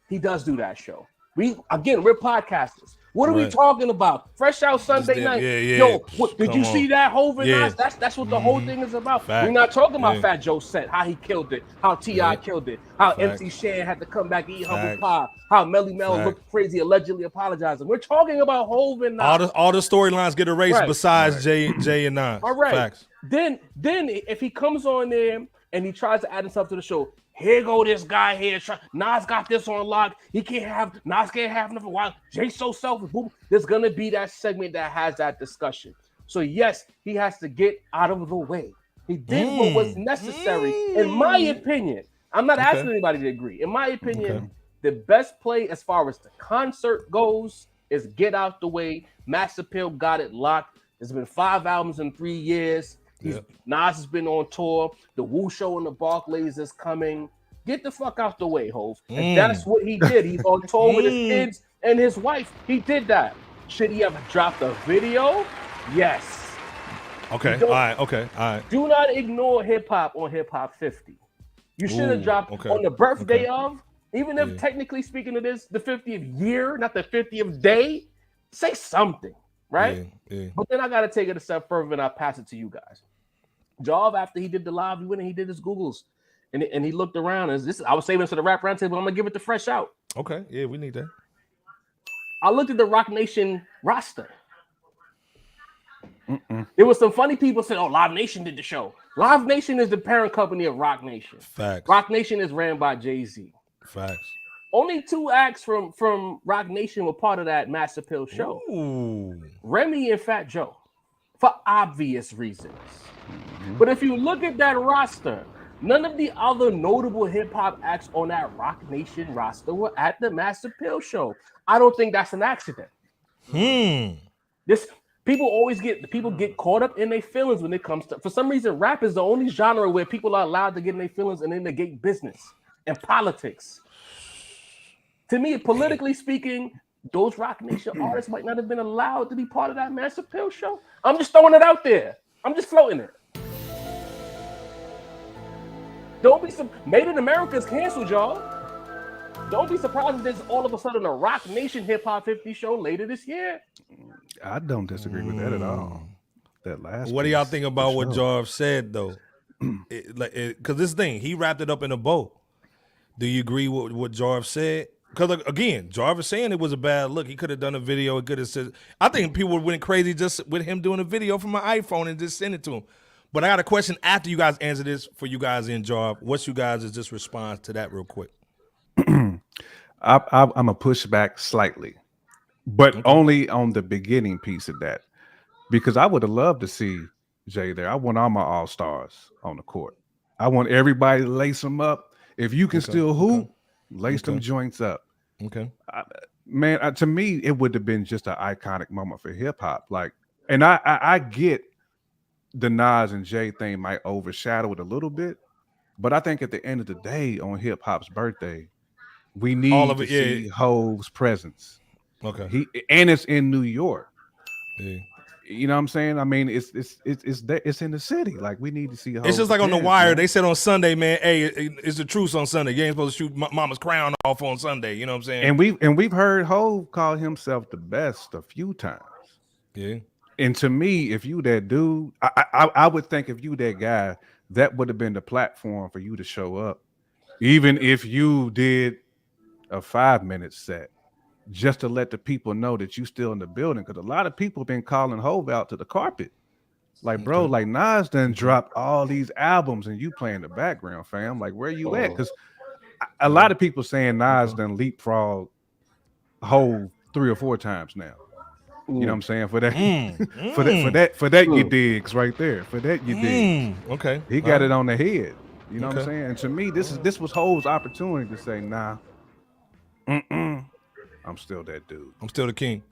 Speaker 5: he does do that show. We're podcasters. What are we talking about? Fresh Out Sunday night. Yo, did you see that Hov and Nas? That's what the whole thing is about. We're not talking about Fat Joe set, how he killed it, how T.I. killed it, how MC Shan had to come back and eat humble pie, how Melly Mel looked crazy, allegedly apologizing. We're talking about Hov and Nas.
Speaker 3: All the storylines get erased besides Jay and Nas.
Speaker 5: All right.
Speaker 3: Facts.
Speaker 5: Then if he comes on there and he tries to add himself to the show, here go this guy here. Nas got this on lock. Nas can't have nothing. Why? Jay's so selfish. Boom. There's gonna be that segment that has that discussion. So yes, he has to get out of the way. He did what was necessary, in my opinion. I'm not asking anybody to agree. In my opinion, the best play as far as the concert goes is get out the way. Mass Appeal got it locked. There's been 5 albums in 3 years. Nas has been on tour. The Wu Show in the Barclays is coming. Get the fuck out the way, Hov. And that's what he did. He's on tour with his kids and his wife. He did that. Should he have dropped a video? Yes.
Speaker 3: Okay. All right.
Speaker 5: Do not ignore hip hop on Hip Hop 50. You should have dropped on the birthday of, even if technically speaking it is the 50th year, not the 50th day. Say something, right? Yeah. But then I got to take it a step further and I'll pass it to you guys. Jarv, after he did the live, he went and he did his Googles, and he looked around. And I was saving this for the Rap Roundtable. I'm gonna give it to Fresh Out.
Speaker 3: Okay, yeah, we need that.
Speaker 5: I looked at the Rock Nation roster. There was some funny people said, "Oh, Live Nation did the show." Live Nation is the parent company of Rock Nation.
Speaker 3: Facts.
Speaker 5: Rock Nation is ran by Jay-Z.
Speaker 3: Facts.
Speaker 5: Only 2 acts from Rock Nation were part of that Mass Appeal show. Remy and Fat Joe, for obvious reasons. But if you look at that roster, none of the other notable hip-hop acts on that Rock Nation roster were at the Mass Appeal show. I don't think that's an accident. People get caught up in their feelings when it comes to. For some reason, rap is the only genre where people are allowed to get in their feelings and then negate business and politics. To me, politically speaking, those Rock Nation artists might not have been allowed to be part of that Mass Appeal show. I'm just throwing it out there. I'm just floating it. Don't be Made in America is canceled, y'all. Don't be surprised if there's all of a sudden a Rock Nation Hip Hop 50 show later this year.
Speaker 2: I don't disagree with that at all. That last.
Speaker 3: What do y'all think about what Jarv said though? Because this thing, he wrapped it up in a bow. Do you agree with what Jarv said? Because again, Jarv is saying it was a bad look. He could have done a video. It could have said. I think people went crazy just with him doing a video from my iPhone and just send it to him. But I got a question after you guys answer this for you guys in Jarv. What's you guys' just response to that real quick?
Speaker 2: I'm a push back slightly, but only on the beginning piece of that, because I would have loved to see Jay there. I want all my all-stars on the court. I want everybody to lace them up. If you can still hoop, lace them joints up.
Speaker 3: Okay,
Speaker 2: man. To me, it would have been just an iconic moment for hip hop. Like, and I get the Nas and Jay thing might overshadow it a little bit, but I think at the end of the day, on hip hop's birthday, we need to see Hov's presence.
Speaker 3: Okay,
Speaker 2: it's in New York.
Speaker 3: Yeah.
Speaker 2: You know what I'm saying? I mean, it's in the city. Like, we need to see Hov.
Speaker 3: It's just like on The Wire. Man. They said on Sunday, man, hey, it's the truce on Sunday. You ain't supposed to shoot mama's crown off on Sunday. You know what I'm saying?
Speaker 2: And we've heard Hov call himself the best a few times.
Speaker 3: Yeah.
Speaker 2: And to me, if you that dude, I would think if you that guy, that would have been the platform for you to show up, even if you did a 5-minute set, just to let the people know that you still in the building. Because a lot of people been calling Hov out to the carpet. Like, bro, like Nas done dropped all these albums and you playing the background, fam. Like, where you at? Because a lot of people saying Nas done leapfrog Hov 3 or 4 times now. You know what I'm saying? For that, for that you digs right there. For that you digs.
Speaker 3: Okay.
Speaker 2: He got it on the head. You know what I'm saying? And to me, this was Hov's opportunity to say, nah, I'm still that dude.
Speaker 3: I'm still the king.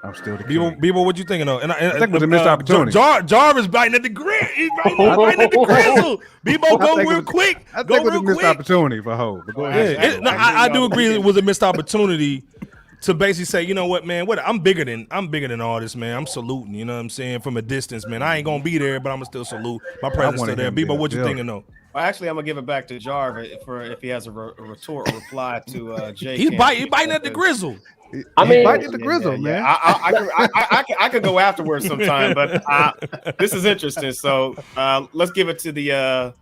Speaker 2: I'm still the king.
Speaker 3: Bebo, what you thinking of? And
Speaker 2: I think it was a missed opportunity.
Speaker 3: Jarv is biting at the grit. He's biting at the grizzle. Bebo, go real quick.
Speaker 2: I think it was a missed opportunity for Hov. Go ahead.
Speaker 3: I do agree it was a missed opportunity to basically say, you know what, man, I'm bigger than all this, man. I'm saluting, you know what I'm saying, from a distance, man. I ain't gonna be there, but I'm gonna still salute. My presence still there. Bebo, what you thinking though?
Speaker 1: Well, actually, I'm gonna give it back to Jarv if he has a retort or reply to Jay.
Speaker 3: He's biting at the grizzle.
Speaker 2: I mean, biting the grizzle, man.
Speaker 1: I could go afterwards sometime, but this is interesting. So let's give it to the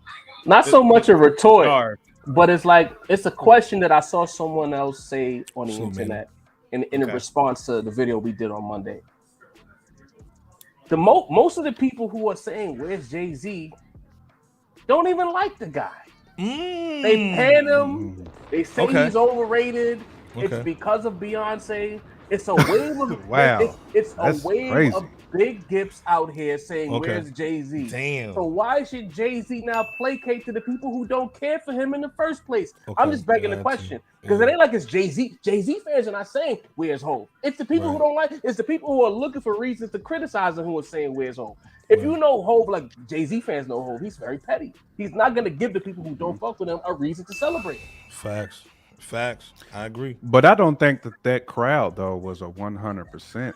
Speaker 5: not so much a retort, Jarv. But it's like it's a question that I saw someone else say on the internet. In response to the video we did on Monday. Most of the people who are saying, where's Jay-Z, don't even like the guy. They pan him. They say he's overrated. It's because of Beyonce. It's a wave of
Speaker 2: wow.
Speaker 5: It's a wave of big gips out here saying, where's Jay-Z?
Speaker 3: Damn.
Speaker 5: So why should Jay-Z now placate to the people who don't care for him in the first place? I'm just begging the question. Because it ain't like it's Jay-Z. Jay-Z fans are not saying, where's Hov? It's the people who don't like, it's the people who are looking for reasons to criticize him who are saying, where's Hov? If you know Hov, like Jay-Z fans know Hov, he's very petty. He's not going to give the people who don't fuck with him a reason to celebrate him.
Speaker 3: Facts. I agree.
Speaker 2: But I don't think that crowd though was a 100%.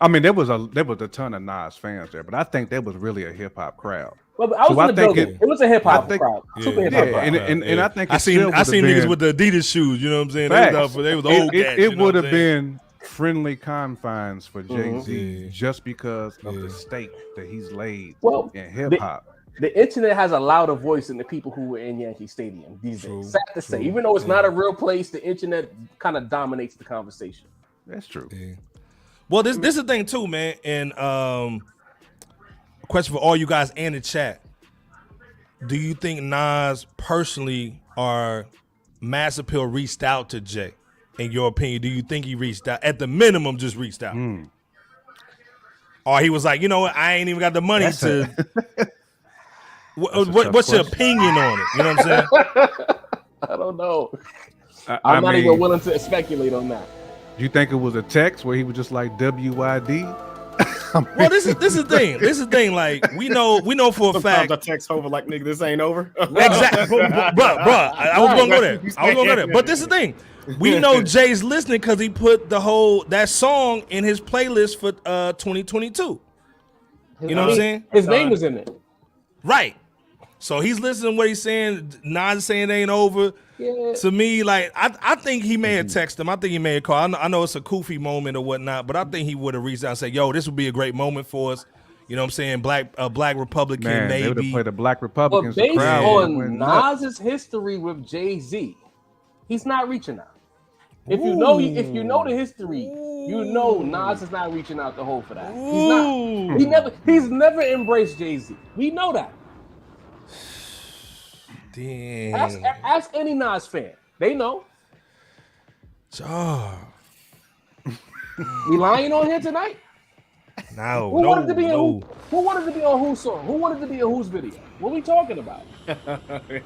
Speaker 2: I mean, there was a ton of Nas fans there, but I think that was really a hip hop crowd.
Speaker 5: Well, I was in the building. It was a hip hop crowd.
Speaker 2: Super hip hop crowd. And I think
Speaker 3: I seen niggas with the Adidas shoes. You know what I'm saying? They was old cats.
Speaker 2: It would have been friendly confines for Jay-Z just because of the stake that he's laid in hip hop.
Speaker 5: The internet has a louder voice than the people who were in Yankee Stadium these days. Sad to say, even though it's not a real place, the internet kind of dominates the conversation.
Speaker 2: That's true.
Speaker 3: Yeah. Well, this is the thing too, man. And a question for all you guys in the chat: do you think Nas personally or Mass Appeal reached out to Jay? In your opinion, do you think he reached out? At the minimum, just reached out, or he was like, you know what, I ain't even got the money to. What's your opinion on it? You know what I'm saying?
Speaker 5: I don't know. I'm not even willing to speculate on that.
Speaker 2: You think it was a text where he was just like WID?
Speaker 3: Well, this is the thing. This is the thing. Like we know for a fact.
Speaker 1: I text over like, nigga, this ain't over.
Speaker 3: Exactly, bro. I was gonna go there. But this is the thing. We know Jay's listening because he put that song in his playlist for 2022. You know what I'm saying?
Speaker 5: His name was in it.
Speaker 3: Right. So he's listening to what he's saying. Nas is saying it ain't over.
Speaker 5: Yeah.
Speaker 3: To me, like I think he may have texted him. I think he may have called. I know it's a goofy moment or whatnot, but I think he would have reached out and said, "Yo, this would be a great moment for us." You know what I'm saying? Black Republican,
Speaker 2: Man,
Speaker 3: maybe.
Speaker 2: They would have played the Black Republicans.
Speaker 5: But based on Nas's history with Jay-Z, he's not reaching out. If you know the history, you know Nas is not reaching out to hold for that. He's not. He's never embraced Jay-Z. We know that.
Speaker 3: Damn.
Speaker 5: Ask any Nas fan. They know.
Speaker 3: Jarv.
Speaker 5: We lying on here tonight?
Speaker 3: No.
Speaker 5: Who wanted to be on whose song? Who wanted to be in whose video? What we talking about?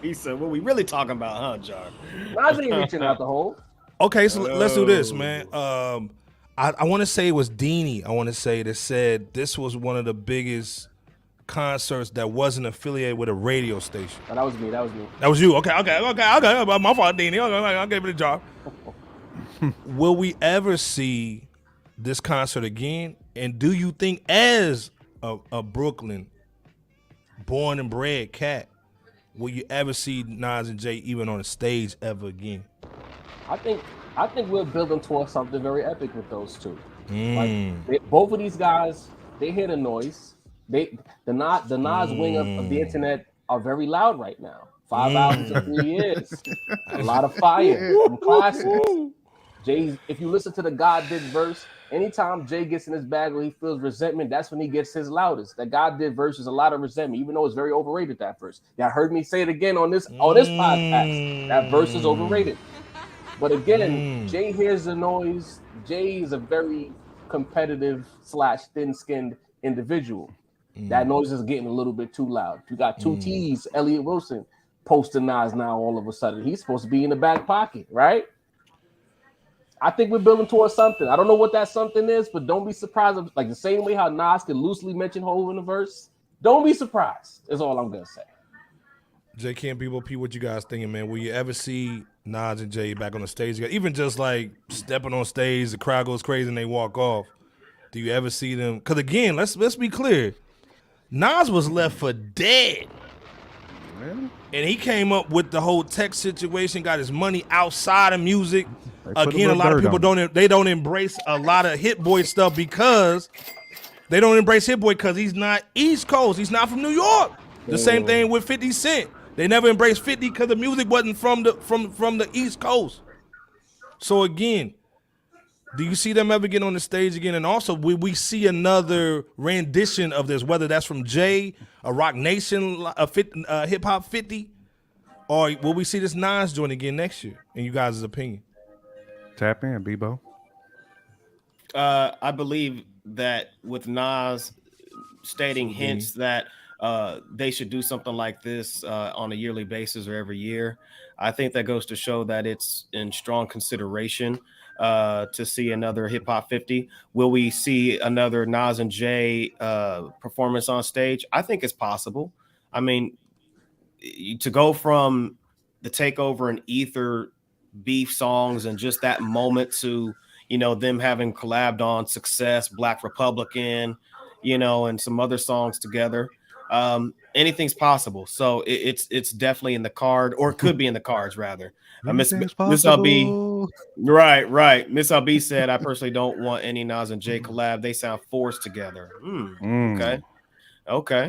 Speaker 1: He said, "What we really talking about, huh, Jarv?"
Speaker 5: Nas ain't reaching out the hole.
Speaker 3: Okay, so let's do this, man. I want to say it was Deanie. I want to say that said this was one of the biggest concerts that wasn't affiliated with a radio station.
Speaker 5: Oh, that was me.
Speaker 3: That was you. Okay. My fault, Deanie. Okay, I'll give it a job. Will we ever see this concert again? And do you think, as a Brooklyn born and bred cat, will you ever see Nas and Jay even on a stage ever again?
Speaker 5: I think we're building towards something very epic with those two. Like both of these guys, they hear the noise. The Nas wing of the internet are very loud right now. 5 albums in 3 years, a lot of fire, some classics. Jay, if you listen to the God Did verse, anytime Jay gets in his bag where he feels resentment, that's when he gets his loudest. That God Did verse is a lot of resentment, even though it's very overrated. That verse, y'all heard me say it again on this podcast. That verse is overrated. But again, Jay hears the noise. Jay is a very competitive / thin-skinned individual. That noise is getting a little bit too loud. You got two T's, Elliot Wilson, posting Nas now all of a sudden. He's supposed to be in the back pocket, right? I think we're building towards something. I don't know what that something is, but don't be surprised. Like the same way how Nas can loosely mention Hov in the verse, don't be surprised, is all I'm going to say.
Speaker 3: Jay, can't people repeat what you guys thinking, man? Will you ever see Nas and Jay back on the stage together? Even just like stepping on stage, the crowd goes crazy and they walk off. Do you ever see them? Because again, let's be clear. Nas was left for dead. Really? And he came up with the whole tech situation, got his money outside of music. Again, a lot of people don't embrace a lot of Hit Boy stuff because they don't embrace Hit Boy because he's not East Coast. He's not from New York. The same thing with 50 Cent. They never embraced 50 because the music wasn't from the East Coast. So again, do you see them ever get on the stage again? And also, will we see another rendition of this, whether that's from Jay, a Rock Nation, a Hip Hop 50, or will we see this Nas joint again next year, in you guys' opinion?
Speaker 2: Tap in, Bebo.
Speaker 1: I believe that with Nas stating hints that they should do something like this on a yearly basis or every year, I think that goes to show that it's in strong consideration to see another Hip Hop 50. Will we see another Nas and Jay performance on stage? I think it's possible. I mean, to go from the Takeover and Ether beef songs and just that moment to, you know, them having collabed on Success, Black Republican, you know, and some other songs together. Anything's possible. So it's definitely in the card, or it could be in the cards rather. Miss LB, right. Miss LB said, "I personally don't want any Nas and Jay collab. They sound forced together." Okay.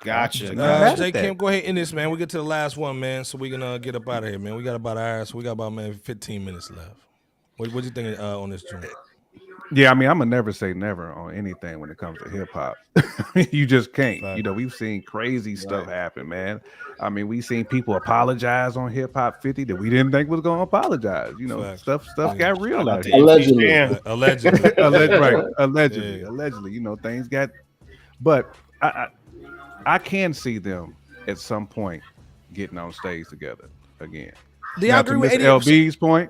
Speaker 1: Gotcha.
Speaker 3: Jay Kim, go ahead in this, man. We get to the last one, man. So we can get up out of here, man. We got about an hour, so we got about 15 minutes left. What you think on this joint?
Speaker 2: Yeah, I mean, I'm gonna never say never on anything when it comes to hip hop. You just can't. Right. You know, we've seen crazy stuff happen, man. I mean, we've seen people apologize on Hip Hop 50 that we didn't think was gonna apologize. You know, stuff got real out here.
Speaker 5: Allegedly.
Speaker 2: Allegedly. You know, things got. But I can see them at some point getting on stage together again.
Speaker 3: Do you agree with
Speaker 2: LB's point?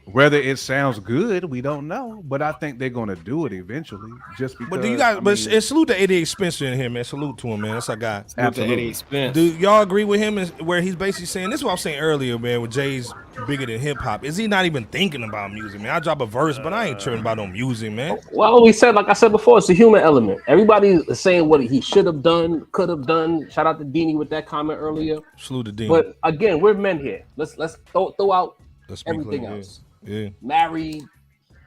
Speaker 2: Whether it sounds good, we don't know, but I think they're gonna do it eventually. Just because.
Speaker 3: But do you guys? Salute to 88 Spencer in here, man. Salute to him, man. That's our guy.
Speaker 2: Absolutely.
Speaker 3: Do y'all agree with him? Where he's basically saying this is what I was saying earlier, man. With Jay's bigger than hip hop. Is he not even thinking about music, man? I drop a verse, but I ain't tripping about no music, man.
Speaker 5: Well, like I said before, it's a human element. Everybody is saying what he should have done, could have done. Shout out to Deanie with that comment earlier.
Speaker 3: Salute to Deanie.
Speaker 5: But again, we're men here. Let's throw out everything else.
Speaker 3: Yeah.
Speaker 5: Married,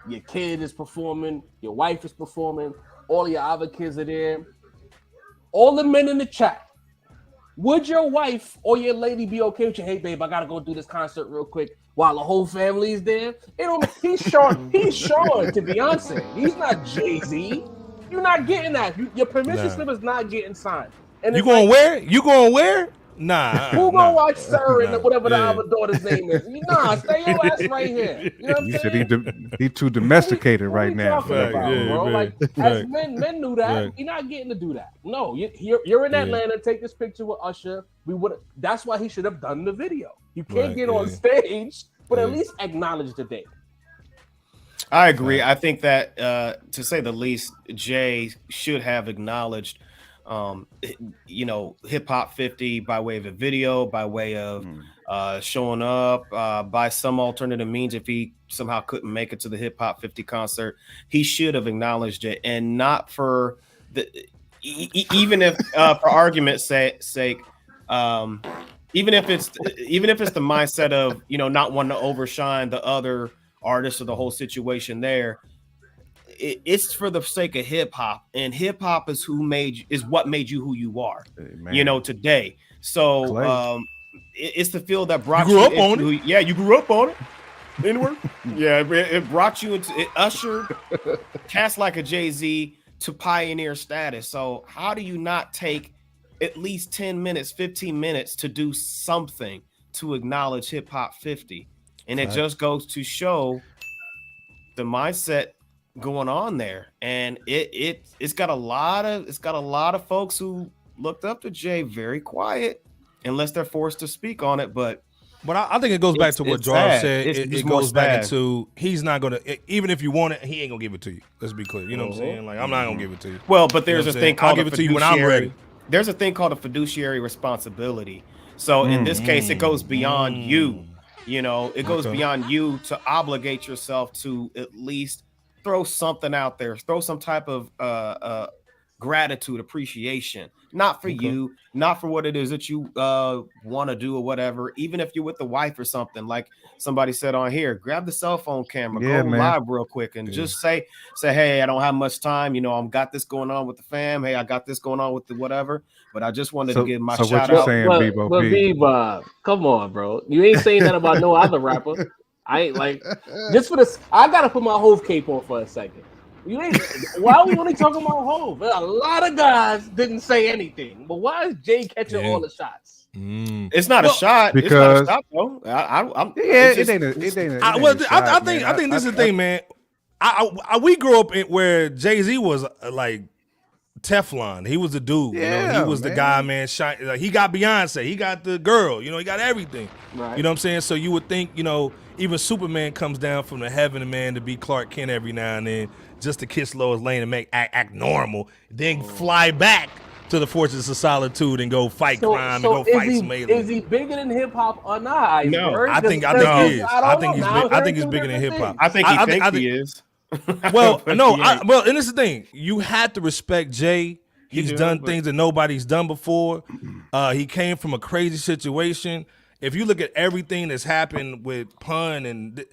Speaker 5: your kid is performing, your wife is performing, all your other kids are there. All the men in the chat, would your wife or your lady be okay with you? Hey, babe, I gotta go do this concert real quick while the whole family is there. He's Sean to Beyonce. He's not Jay-Z. You're not getting that. Your permission slip is not getting signed. And
Speaker 3: you going where? You going where? Nah.
Speaker 5: Who gonna watch Sir and whatever the other daughter's name is? Nah, stay your ass right here. You know what I'm saying?
Speaker 2: Said he too domesticated right now.
Speaker 5: Bro? Like, as men knew that. You're not getting to do that. No, you're in Atlanta. Take this picture with Usher. That's why he should have done the video. You can't get on stage, but at least acknowledge the date.
Speaker 1: I agree. I think that to say the least, Jay should have acknowledged Hip Hop 50 by way of a video, by way of showing up by some alternative means. If he somehow couldn't make it to the Hip Hop 50 concert, he should have acknowledged it, and not for even if for argument's sake, even if it's the mindset of not wanting to overshine the other artists or the whole situation there. It's for the sake of hip hop, and hip hop is what made you who you are, today. So it's the field that brought you up on it. Yeah, you grew up on it. Anywhere. Yeah, it brought you into it, ushered cast like a Jay-Z to pioneer status. So how do you not take at least 10 minutes, 15 minutes to do something to acknowledge Hip Hop 50? And it just goes to show the mindset going on there, and it's got a lot of folks who looked up to Jay very quiet, unless they're forced to speak on it. But
Speaker 3: I think it goes back to what Jarv said. It goes back into he's not gonna, even if you want it, he ain't gonna give it to you. Let's be clear. You know what I'm saying? Like, I'm not gonna give it to you.
Speaker 1: Well, but there's a thing called
Speaker 3: I'll give it to you when I'm ready.
Speaker 1: There's a thing called a fiduciary responsibility. So in this case, it goes beyond you. It goes beyond you to obligate yourself to at least throw something out there, throw some type of gratitude, appreciation, not for you, not for what it is that you want to do or whatever. Even if you're with the wife or something, like somebody said on here, grab the cell phone camera, go live real quick, and just say, hey, I don't have much time. I've got this going on with the fam. Hey, I got this going on with the whatever. But I just wanted to give my shout out.
Speaker 5: But come on, bro. You ain't saying that about no other rapper. I ain't like just for this. I gotta put my Hove cape on for a second. Why are we only talking about Hove? A lot of guys didn't say anything, but why is Jay catching all the shots?
Speaker 1: It's not a shot.
Speaker 2: Because
Speaker 1: it's not a shot, though.
Speaker 3: I think this is the thing, man. We grew up where Jay-Z was like Teflon. He was the dude. He was the guy, man. He got Beyonce. He got the girl. He got everything. Right. You know what I'm saying? So you would think, even Superman comes down from the heaven, man, to be Clark Kent every now and then, just to kiss Lois Lane and make act normal, then fly back to the Fortress of Solitude and go fight crime and go fight some aliens.
Speaker 5: Is he bigger than hip hop or not?
Speaker 3: No, I think he is. I think he's bigger than hip hop.
Speaker 1: I think he thinks he is.
Speaker 3: Well, no, and this is the thing. You have to respect Jay. He's done things that nobody's done before. He came from a crazy situation. If you look at everything that's happened with Pun and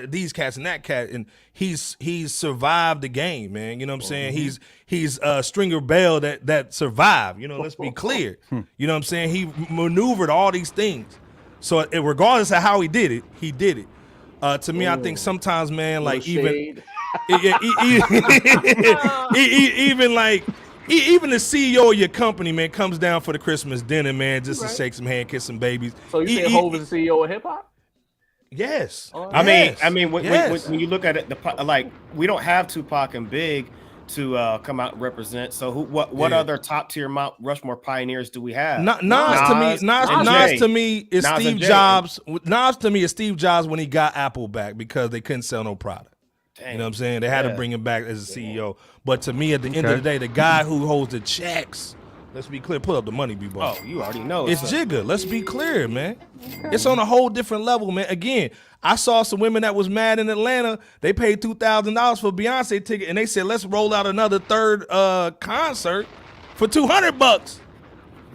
Speaker 3: these cats and that cat, and he's survived the game, man. You know what I'm saying? He's Stringer Bell that survived. Let's be clear. You know what I'm saying? He maneuvered all these things. So regardless of how he did it, he did it. To me, I think sometimes, man, like even even the CEO of your company, man, comes down for the Christmas dinner, man, just to shake some hand, kiss some babies.
Speaker 5: So you say Hov is the CEO of hip hop?
Speaker 3: Yes.
Speaker 1: I mean, when you look at it, we don't have Tupac and Big to come out and represent. So what other top tier Mount Rushmore pioneers do we have?
Speaker 3: Nas to me is Steve Jobs. Nas to me is Steve Jobs when he got Apple back because they couldn't sell no product. Dang. You know what I'm saying? They had to bring him back as a CEO. But to me, at the end of the day, the guy who holds the checks. Let's be clear. Pull up the money, B-boy.
Speaker 1: Oh, you already know.
Speaker 3: It's Jigga. Let's be clear, man. It's on a whole different level, man. Again, I saw some women that was mad in Atlanta. They paid $2,000 for Beyonce ticket, and they said, let's roll out another third concert for $200.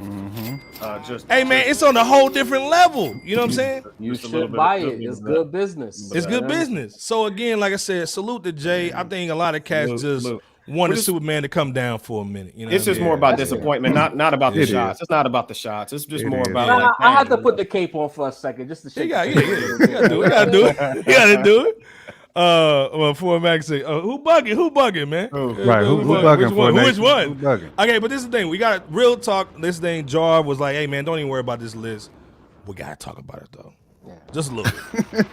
Speaker 2: Mm-hmm.
Speaker 3: Hey, man, it's on a whole different level. You know what I'm saying?
Speaker 5: You should buy it. It's good business.
Speaker 3: It's good business. So, again, like I said, salute to Jay. I think a lot of cats wanted Superman to come down for a minute. You know,
Speaker 1: it's just more about disappointment, not about the shots. It's not about the shots. It's just more about.
Speaker 5: Like, I had to put the cape on for a second just to shake.
Speaker 3: You gotta do it. You gotta do it. For Max say, who bugging, man?
Speaker 2: Right, who bugging?
Speaker 3: Which one?
Speaker 2: Who bugging?
Speaker 3: Okay, but this is the thing. We got real talk. This thing, Jarv was like, hey, man, don't even worry about this list. We gotta talk about it though. Just a little bit.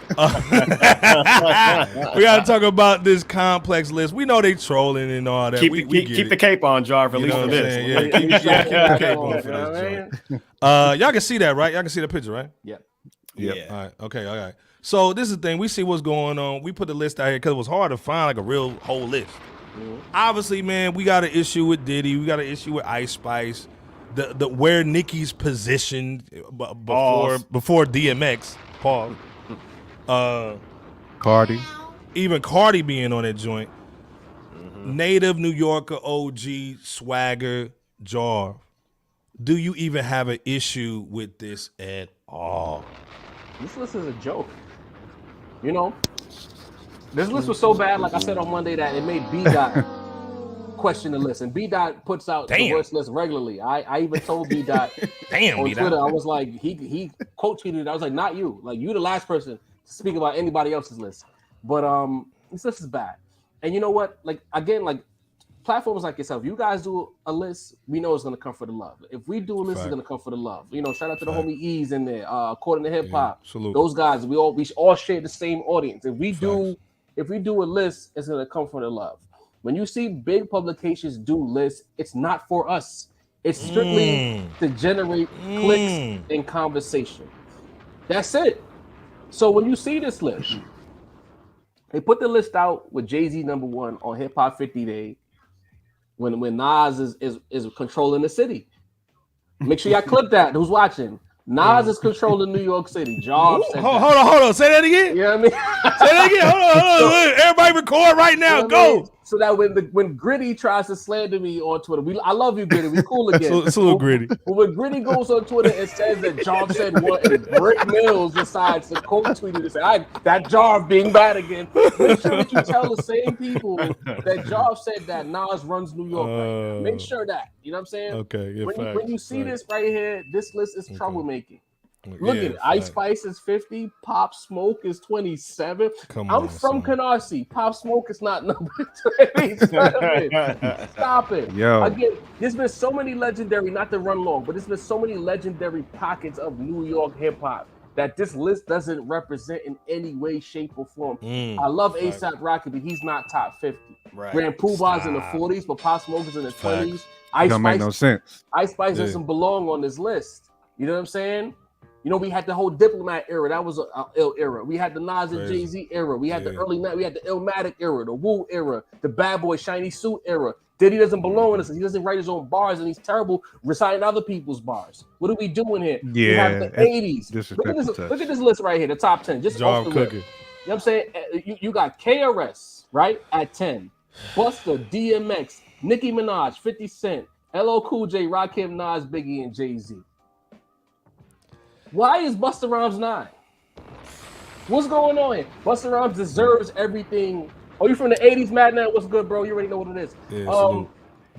Speaker 3: We got to talk about this complex list. We know they trolling and all that.
Speaker 1: Keep the cape on, Jarv, at least for this.
Speaker 3: Yeah, keep the cape on for this. Y'all can see that, right? Y'all can see the picture, right?
Speaker 5: Yep.
Speaker 3: All right. Okay. All right. So this is the thing. We see what's going on. We put the list out here because it was hard to find like a real whole list. Mm-hmm. Obviously, man, we got an issue with Diddy. We got an issue with Ice Spice. The where Nicki's positioned before DMX, Paul,
Speaker 2: Cardi,
Speaker 3: even Cardi being on that joint, native New Yorker OG swagger Jarv. Do you even have an issue with this at all?
Speaker 5: This list is a joke. You know, this list was so bad, like I said on Monday, that it made B-Dot question the list, and B-Dot puts out the worst list regularly. I even told B-Dot on Twitter, I was like, he quote tweeted it. I was like, not you. Like, you the last person to speak about anybody else's list. But this list is bad. And you know what? Like, again, like platforms like yourself, you guys do a list, we know it's gonna come for the love. If we do a list, it's gonna come for the love. You know, shout out to the homie Ease in there, according to hip hop. Those guys, we all share the same audience. If we do a list, it's gonna come for the love. When you see big publications do lists, it's not for us. It's strictly to generate clicks and conversation. That's it. So when you see this list, they put the list out with Jay-Z #1 on Hip Hop 50 Day when Nas is controlling the city. Make sure y'all clip that. Who's watching? Nas is controlling New York City. Jarv said
Speaker 3: hold on. Say that again.
Speaker 5: You know what I mean?
Speaker 3: Say that again. Hold on. Everybody record right now. You know Go. I mean?
Speaker 5: So that when Gritty tries to slander me on Twitter, I love you, Gritty. We cool again.
Speaker 3: It's a little Gritty.
Speaker 5: But when Gritty goes on Twitter and says that Jarv said what, and Brick Mills decides to quote tweet it and say, that Jarv being bad again. Make sure that you tell the same people that Jarv said that Nas runs New York right now. Make sure that. You know what I'm saying?
Speaker 3: Okay. Yeah,
Speaker 5: when you see this right here, this list is troublemaking. Look at it. Ice Spice is 50. Pop Smoke is 27. I'm from Canarsie. Pop Smoke is not number 27. Stop it.
Speaker 2: Yo.
Speaker 5: Again, there's been so many legendary, not to run long, but there's been so many legendary pockets of New York hip hop that this list doesn't represent in any way, shape, or form. I love A$AP Rocky, but he's not top 50.
Speaker 1: Right.
Speaker 5: Grand Poobah's in the 40s, but Pop Smoke is in the 20s.
Speaker 2: Don't make no sense.
Speaker 5: Ice Spice doesn't belong on this list. You know what I'm saying? You know, we had the whole Diplomat era. That was an ill era. We had the Nas and Jay-Z era. We had the early night. We had the Illmatic era, the Wu era, the Bad Boy Shiny Suit era. Diddy doesn't belong in this. He doesn't write his own bars, and he's terrible reciting other people's bars. What are we doing here?
Speaker 2: Yeah,
Speaker 5: we have the 80s. Look at this list right here, the top 10. Just off the list. You know what I'm saying? You got KRS, right, at 10. Busta, DMX, Nicki Minaj, 50 Cent, LL Cool J, Rakim, Nas, Biggie, and Jay-Z. Why is Busta Rhymes 9? What's going on here? Busta Rhymes deserves everything. Oh, you from the 80s, Madman? What's good, bro? You already know what it is. Yeah,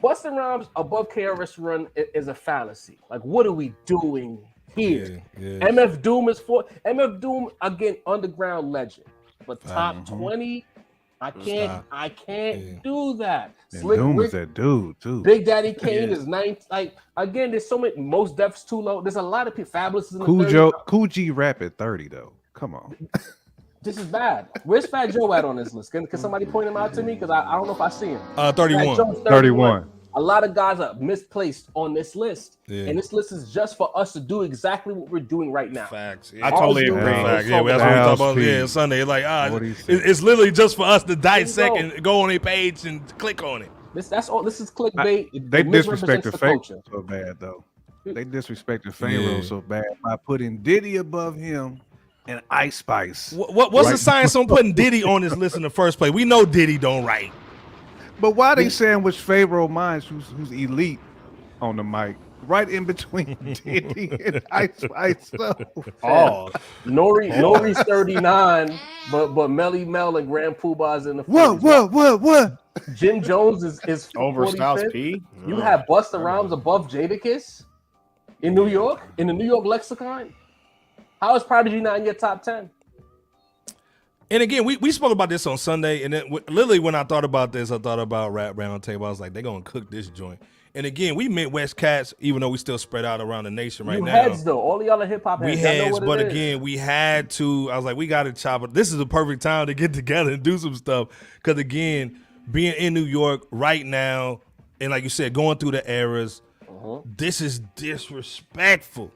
Speaker 5: Busta Rhymes above KRS Run is a fallacy. Like, what are we doing here? MF Doom is MF Doom, again, underground legend. But top 20, I can't do that.
Speaker 2: Slick Doom Rick, is that dude too.
Speaker 5: Big Daddy Kane is 9. Like, again, there's so many. Most Def's too low. There's a lot of people. Fabulous is in the 30s.
Speaker 2: Cool G rap at 30 though. Come on.
Speaker 5: This is bad. Where's Fat Joe at on this list? Can somebody point him out to me? Because I don't know if I see him.
Speaker 3: 31.
Speaker 2: 31.
Speaker 5: A lot of guys are misplaced on this list. Yeah. And this list is just for us to do exactly what we're doing right now.
Speaker 3: Facts.
Speaker 1: Yeah. I totally agree.
Speaker 3: Facts. Yeah, that's what we talked about Sunday. Like, it's literally just for us to dissect and go on a page and click on it.
Speaker 5: That's all. This is clickbait.
Speaker 2: They disrespected Pharaoh so bad, though. They disrespected Pharaoh so bad by putting Diddy above him and Ice Spice.
Speaker 3: What's the science on putting Diddy on this list in the first place? We know Diddy don't write.
Speaker 2: But why they sandwich Pharaoh Minds, who's elite on the mic, right in between Diddy and Ice Spice?
Speaker 5: Nori's 39, but Melly Mel and Grand Poobah's in the
Speaker 2: 40s. What?
Speaker 5: Jim Jones is
Speaker 1: over Styles P.
Speaker 5: You have Busta Rhymes above Jadakiss in New York, in the New York lexicon. How is Prodigy not in your top 10?
Speaker 3: And again, we spoke about this on Sunday, and then literally when I thought about this, I thought about Rap Roundtable. I was like, they're gonna cook this joint. And again, we Midwest cats, even though we still spread out around the nation right now.
Speaker 5: Heads though, all of y'all are hip hop heads.
Speaker 3: We heads, but again, we had to. I was like, we got to chop it. This is the perfect time to get together and do some stuff. Because again, being in New York right now, and like you said, going through the eras, this is disrespectful.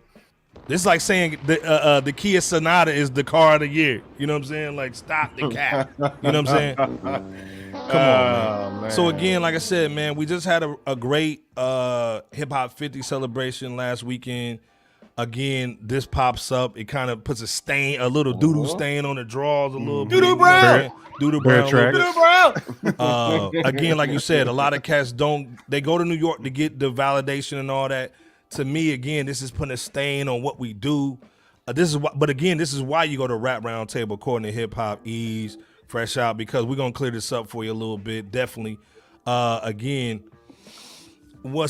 Speaker 3: This is like saying the Kia Sonata is the car of the year. You know what I'm saying? Like, stop the cap. You know what I'm saying? Come on, man. So again, like I said, man, we just had a great Hip Hop 50 celebration last weekend. Again, this pops up. It kind of puts a little doodoo stain on the drawers a little bit.
Speaker 1: Doodoo brown.
Speaker 3: Doodoo brown. Again, like you said, a lot of cats they go to New York to get the validation and all that. To me, again, this is putting a stain on what we do. This is why you go to Rap Roundtable according to Hip Hop Ease, Fresh Out, because we're gonna clear this up for you a little bit. Definitely. Again, who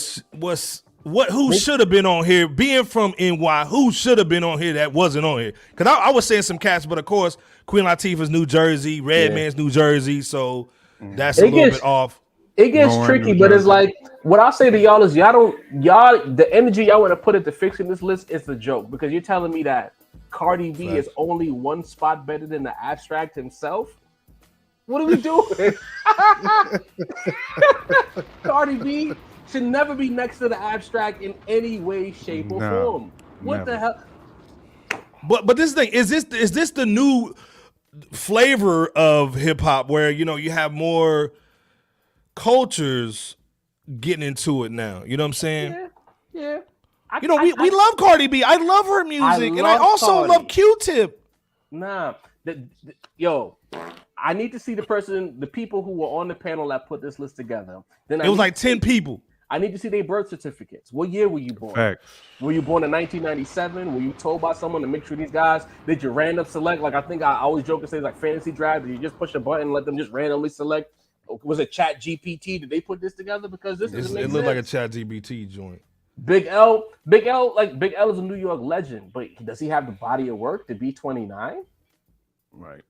Speaker 3: should have been on here? Being from NY, who should have been on here that wasn't on here? Because I was saying some cats, but of course, Queen Latifah's New Jersey, Redman's New Jersey, so that's a little bit off.
Speaker 5: It gets tricky, but it's like what I'll say to y'all is the energy y'all want to put into fixing this list is the joke, because you're telling me that Cardi B is only one spot better than the Abstract himself. What are we doing? Cardi B should never be next to the Abstract in any way, shape, or form. What the hell?
Speaker 3: But this thing is this the new flavor of hip hop where you have more cultures getting into it now? You know what I'm saying?
Speaker 5: Yeah.
Speaker 3: We love Cardi B. I love her music, and I also love Q-Tip.
Speaker 5: Nah, I need to see the people who were on the panel that put this list together. Then
Speaker 3: it was like 10 people.
Speaker 5: I need to see their birth certificates. What year were you born?
Speaker 2: Facts.
Speaker 5: Were you born in 1997? Were you told by someone to make sure these guys? Did you random select? Like, I think I always joke and say like fantasy draft. Did you just push a button and let them just randomly select? Was it Chat GPT? Did they put this together? Because it
Speaker 3: looked like a Chat GPT joint.
Speaker 5: Big L is a New York legend, but does he have the body of work to be 29?
Speaker 2: Right.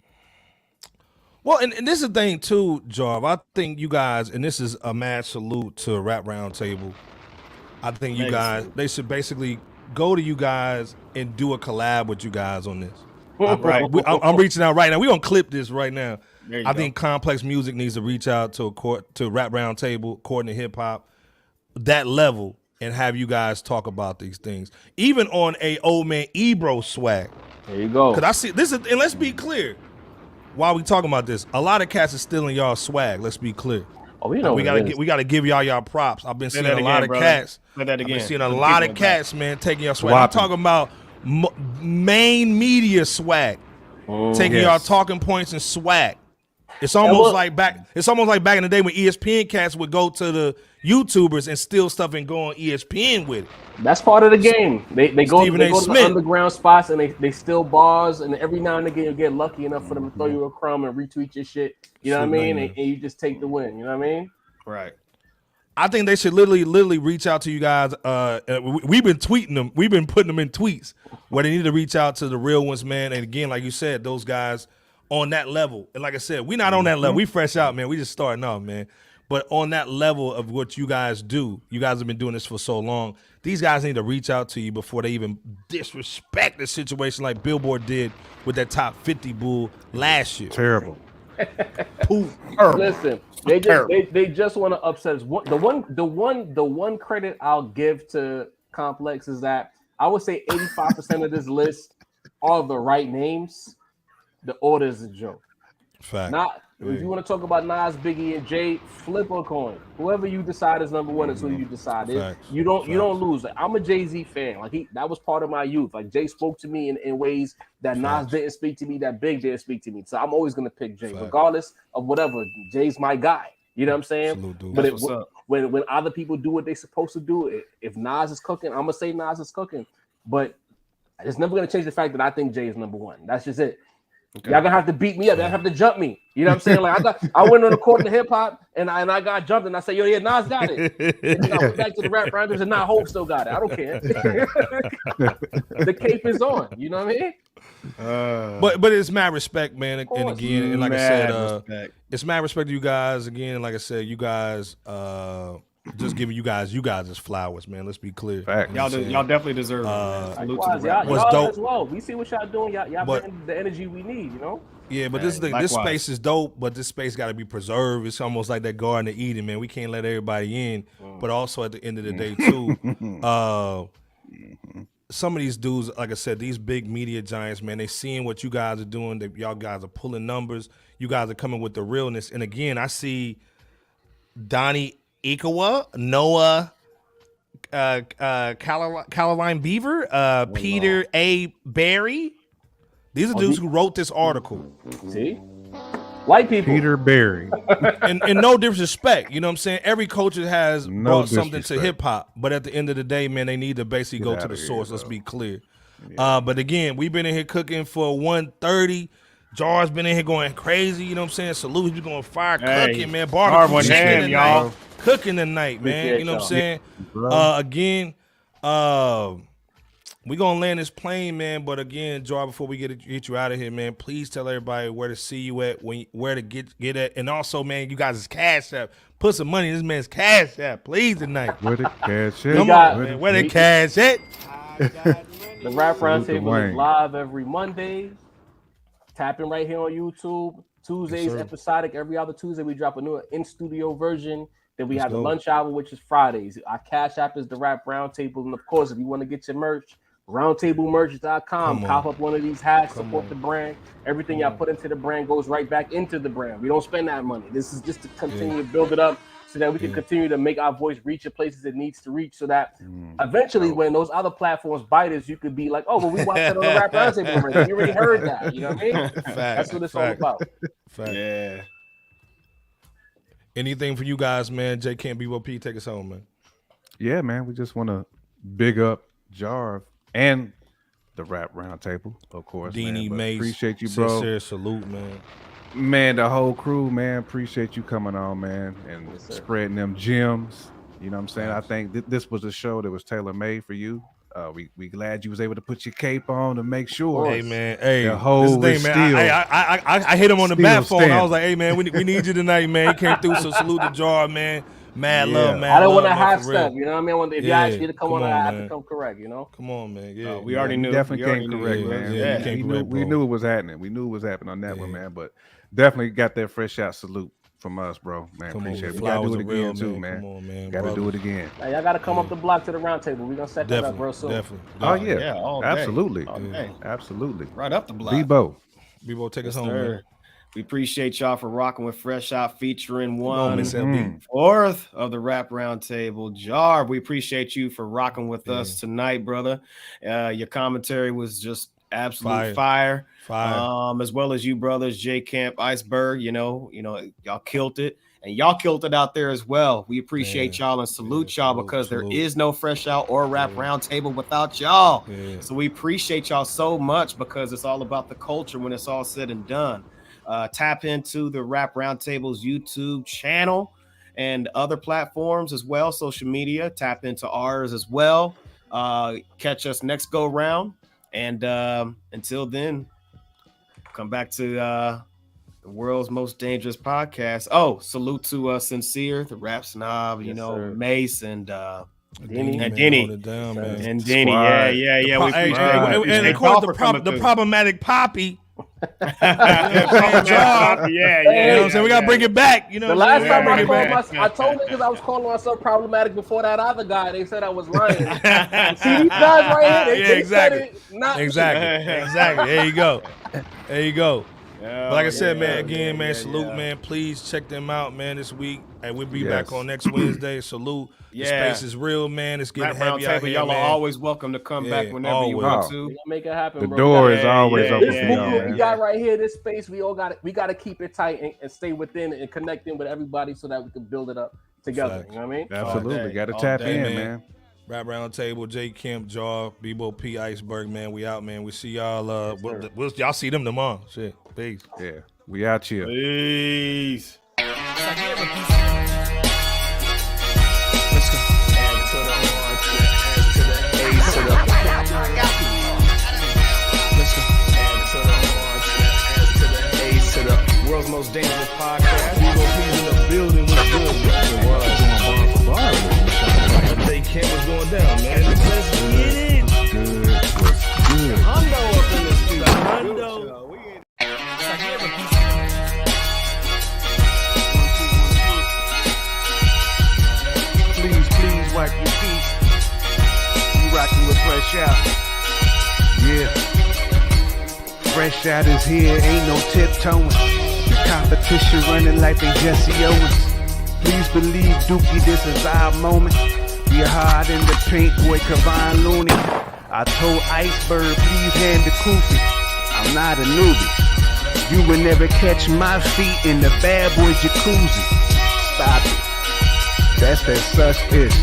Speaker 3: Well, and this is the thing too, Jarv. I think you guys, and this is a mad salute to Rap Roundtable. I think you guys, they should basically go to you guys and do a collab with you guys on this. I'm reaching out right now. We're gonna clip this right now. I think Complex Music needs to reach out to Rap Roundtable, according to hip hop, that level, and have you guys talk about these things, even on a old man Ebro swag.
Speaker 5: There you go.
Speaker 3: Because I see this, and let's be clear. While we talking about this, a lot of cats are stealing y'all swag. Let's be clear.
Speaker 5: Oh, we know
Speaker 3: we gotta give y'all props. I've been seeing a lot of cats. I've been seeing a lot of cats, man, taking y'all swag. I'm talking about main media swag, taking y'all talking points and swag. It's almost like back in the day when ESPN cats would go to the YouTubers and steal stuff and go on ESPN with it.
Speaker 5: That's part of the game. They go to the underground spots and they steal bars, and every now and again you get lucky enough for them to throw you a crumb and retweet your shit. You know what I mean? And you just take the win. You know what I mean?
Speaker 1: Right.
Speaker 3: I think they should literally reach out to you guys. We've been tweeting them. We've been putting them in tweets where they need to reach out to the real ones, man. And again, like you said, those guys on that level. And like I said, we not on that level. We fresh out, man. We just starting off, man. But on that level of what you guys do, you guys have been doing this for so long. These guys need to reach out to you before they even disrespect the situation like Billboard did with that top 50 bull last year.
Speaker 2: Terrible.
Speaker 5: Listen, they just want to upset us. The one credit I'll give to Complex is that I would say 85% of this list are the right names. The order is a joke.
Speaker 3: Fact.
Speaker 5: If you want to talk about Nas, Biggie, and Jay, flip a coin. Whoever you decide is number one is who you decide. You don't lose. Like, I'm a Jay-Z fan. Like that was part of my youth. Like Jay spoke to me in ways that Nas didn't speak to me, that Big didn't speak to me. So I'm always gonna pick Jay, regardless of whatever. Jay's my guy. You know what I'm saying?
Speaker 3: Salute,
Speaker 5: but when other people do what they're supposed to do, if Nas is cooking, I'm gonna say Nas is cooking. But it's never gonna change the fact that I think Jay is number one. That's just it. Okay. Y'all gonna have to beat me up. Y'all have to jump me. You know what I'm saying? Like I went on the court in hip hop and I got jumped and I said, yo, yeah, Nas got it. And then I went back to the rap rounders and Hope still got it. I don't care. The cape is on. You know what I
Speaker 3: mean? But it's mad respect, man. And again, and like I said, it's mad respect to you guys. Again, and like I said, you guys just giving you guys as flowers, man. Let's be clear.
Speaker 1: Y'all definitely deserve it.
Speaker 5: Y'all dope as well. We see what y'all doing. Y'all bringing the energy we need, you know?
Speaker 3: Yeah, but this space is dope, but this space got to be preserved. It's almost like that Garden of Eden, man. We can't let everybody in, but also at the end of the day, too, some of these dudes, like I said, these big media giants, man, they seeing what you guys are doing. Y'all guys are pulling numbers. You guys are coming with the realness. And again, I see Donnie Ikawa, Noah, Caroline Beaver, Peter A. Barry. These are dudes who wrote this article.
Speaker 5: See? White people.
Speaker 2: Peter Barry.
Speaker 3: and no disrespect. You know what I'm saying? Every culture has brought something to hip hop. But at the end of the day, man, they need to basically go to the source. Let's be clear. Yeah. But again, we've been in here cooking for 1:30. Jar's been in here going crazy. You know what I'm saying? Salute. He's going fire cooking, man. Barbecue chicken y'all. Cooking tonight, man. You know what I'm saying? Again, we gonna land this plane, man. But again, Jar, before we get you out of here, man, please tell everybody where to see you at, where to get at, and also, man, you guys' Cash App. Put some money in this man's Cash App, please, tonight.
Speaker 2: Where the cash at?
Speaker 3: Come on, man. Where the cash at?
Speaker 5: The Rap Roundtable is live every Monday. Tap in right here on YouTube. Tuesdays episodic. Every other Tuesday we drop a new in-studio version. Then we have the lunch hour, which is Fridays. Our Cash App is the Rap Roundtable. And of course, if you want to get your merch, roundtablemerch.com. Pop up one of these hats, support the brand. Everything y'all put into the brand goes right back into the brand. We don't spend that money. This is just to continue to build it up so that we can continue to make our voice reach the places it needs to reach, so that eventually when those other platforms bite us, you could be like, oh, well, we watched it on the Rap Roundtable. You already heard that. You know what I mean? That's what it's all about.
Speaker 3: Yeah. Anything for you guys, man? J Camp BOP, take us home, man.
Speaker 2: Yeah, man. We just want to big up Jarv and the Rap Roundtable, of course.
Speaker 3: Deanie Mace,
Speaker 2: appreciate you, bro.
Speaker 3: Sincere salute, man.
Speaker 2: Man, the whole crew, man. Appreciate you coming on, man, and spreading them gems. You know what I'm saying? I think this was a show that was tailor-made for you. We glad you was able to put your cape on to make sure.
Speaker 3: Hey man, the whole thing, man. I hit him on the bat phone. I was like, hey man, we need you tonight, man. He came through, so salute to Jar, man. Mad love, man.
Speaker 5: I don't want to half step, you know what I mean? If you ask me to come on, I have to come correct, you know?
Speaker 3: Come on, man. Yeah,
Speaker 1: we already knew.
Speaker 2: Definitely came correct, man. Yeah, we knew it was happening. We knew it was happening on that one, man. But definitely got that fresh out salute from us, bro. Man, appreciate it. We gotta do it again too, man. Come on, man. Gotta do it again.
Speaker 5: Hey, y'all gotta come up the block to the Roundtable. We're gonna set that up real soon.
Speaker 3: Definitely.
Speaker 2: Oh yeah, absolutely. Absolutely.
Speaker 1: Right up the block.
Speaker 2: Bebo,
Speaker 3: take us home, man.
Speaker 1: We appreciate y'all for rocking with Fresh Out, featuring 1/4 of the Rap Roundtable. Jarv, we appreciate you for rocking with us tonight, brother. Your commentary was just absolute fire. As well as you brothers, J Camp, Iceberg. You know, y'all killed it, and y'all killed it out there as well. We appreciate y'all and salute y'all because there is no Fresh Out or Rap Roundtable without y'all. So we appreciate y'all so much because it's all about the culture when it's all said and done. Tap into the Rap Roundtable's YouTube channel and other platforms as well, social media. Tap into ours as well. Catch us next go round. And until then, come back to The world's most dangerous podcast. Oh, salute to Sincere, the rap snob, you know, sir. Mace and Denny. And Denny. Yeah.
Speaker 3: And of course, the problematic Poppy.
Speaker 1: Yeah.
Speaker 3: You know what I'm saying? We gotta bring it back. You know,
Speaker 5: the last time I told niggas I was calling myself problematic before that other guy. They said I was lying. See these guys right here? They
Speaker 3: exactly.
Speaker 5: Said it,
Speaker 3: Exactly. There you go. But like I said, man, again, man, salute, man. Please check them out, man, this week. And we'll be back on next Wednesday. Salute. The space is real, man. It's getting heavy out here,
Speaker 1: y'all are always welcome to come back whenever you want to.
Speaker 5: We're gonna make it happen,
Speaker 2: the
Speaker 5: bro.
Speaker 2: door is always open.
Speaker 5: This movement we got right here, this space, we got to keep it tight and stay within and connecting with everybody so that we can build it up together. You know what I mean?
Speaker 2: Absolutely. Got to tap in, man.
Speaker 3: Rap Roundtable, J. Kemp, Jarv, Bebo P, Iceberg, man. We out, man. We see y'all. Y'all see them tomorrow. Shit. Peace.
Speaker 2: Yeah. We out here.
Speaker 1: Peace. World's most dangerous podcast.
Speaker 3: Bebo P's in the building. What's good? J. Kemp was going down, man. Let's get it.
Speaker 2: What's good?
Speaker 1: Hundo up in the studio.
Speaker 3: Hundo.
Speaker 2: Please wipe your feet. You rocking with FRSHOUT. Yeah. FRSHOUT is here, ain't no tiptoeing. The competition running like they Jesse Owens. Please believe, Dookie, this is our moment. We hard in the paint, boy, Kavon Looney. I told Iceberg, please hand the koofy. I'm not a newbie. You will never catch my feet in the bad boy jacuzzi. Stop it. That's that such ish.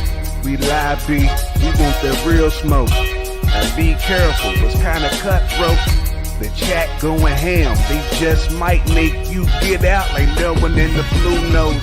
Speaker 2: We live B, we want the real smoke. And be careful, it's kinda cutthroat. The chat going ham, they just might make you get out like no one in the blue notes.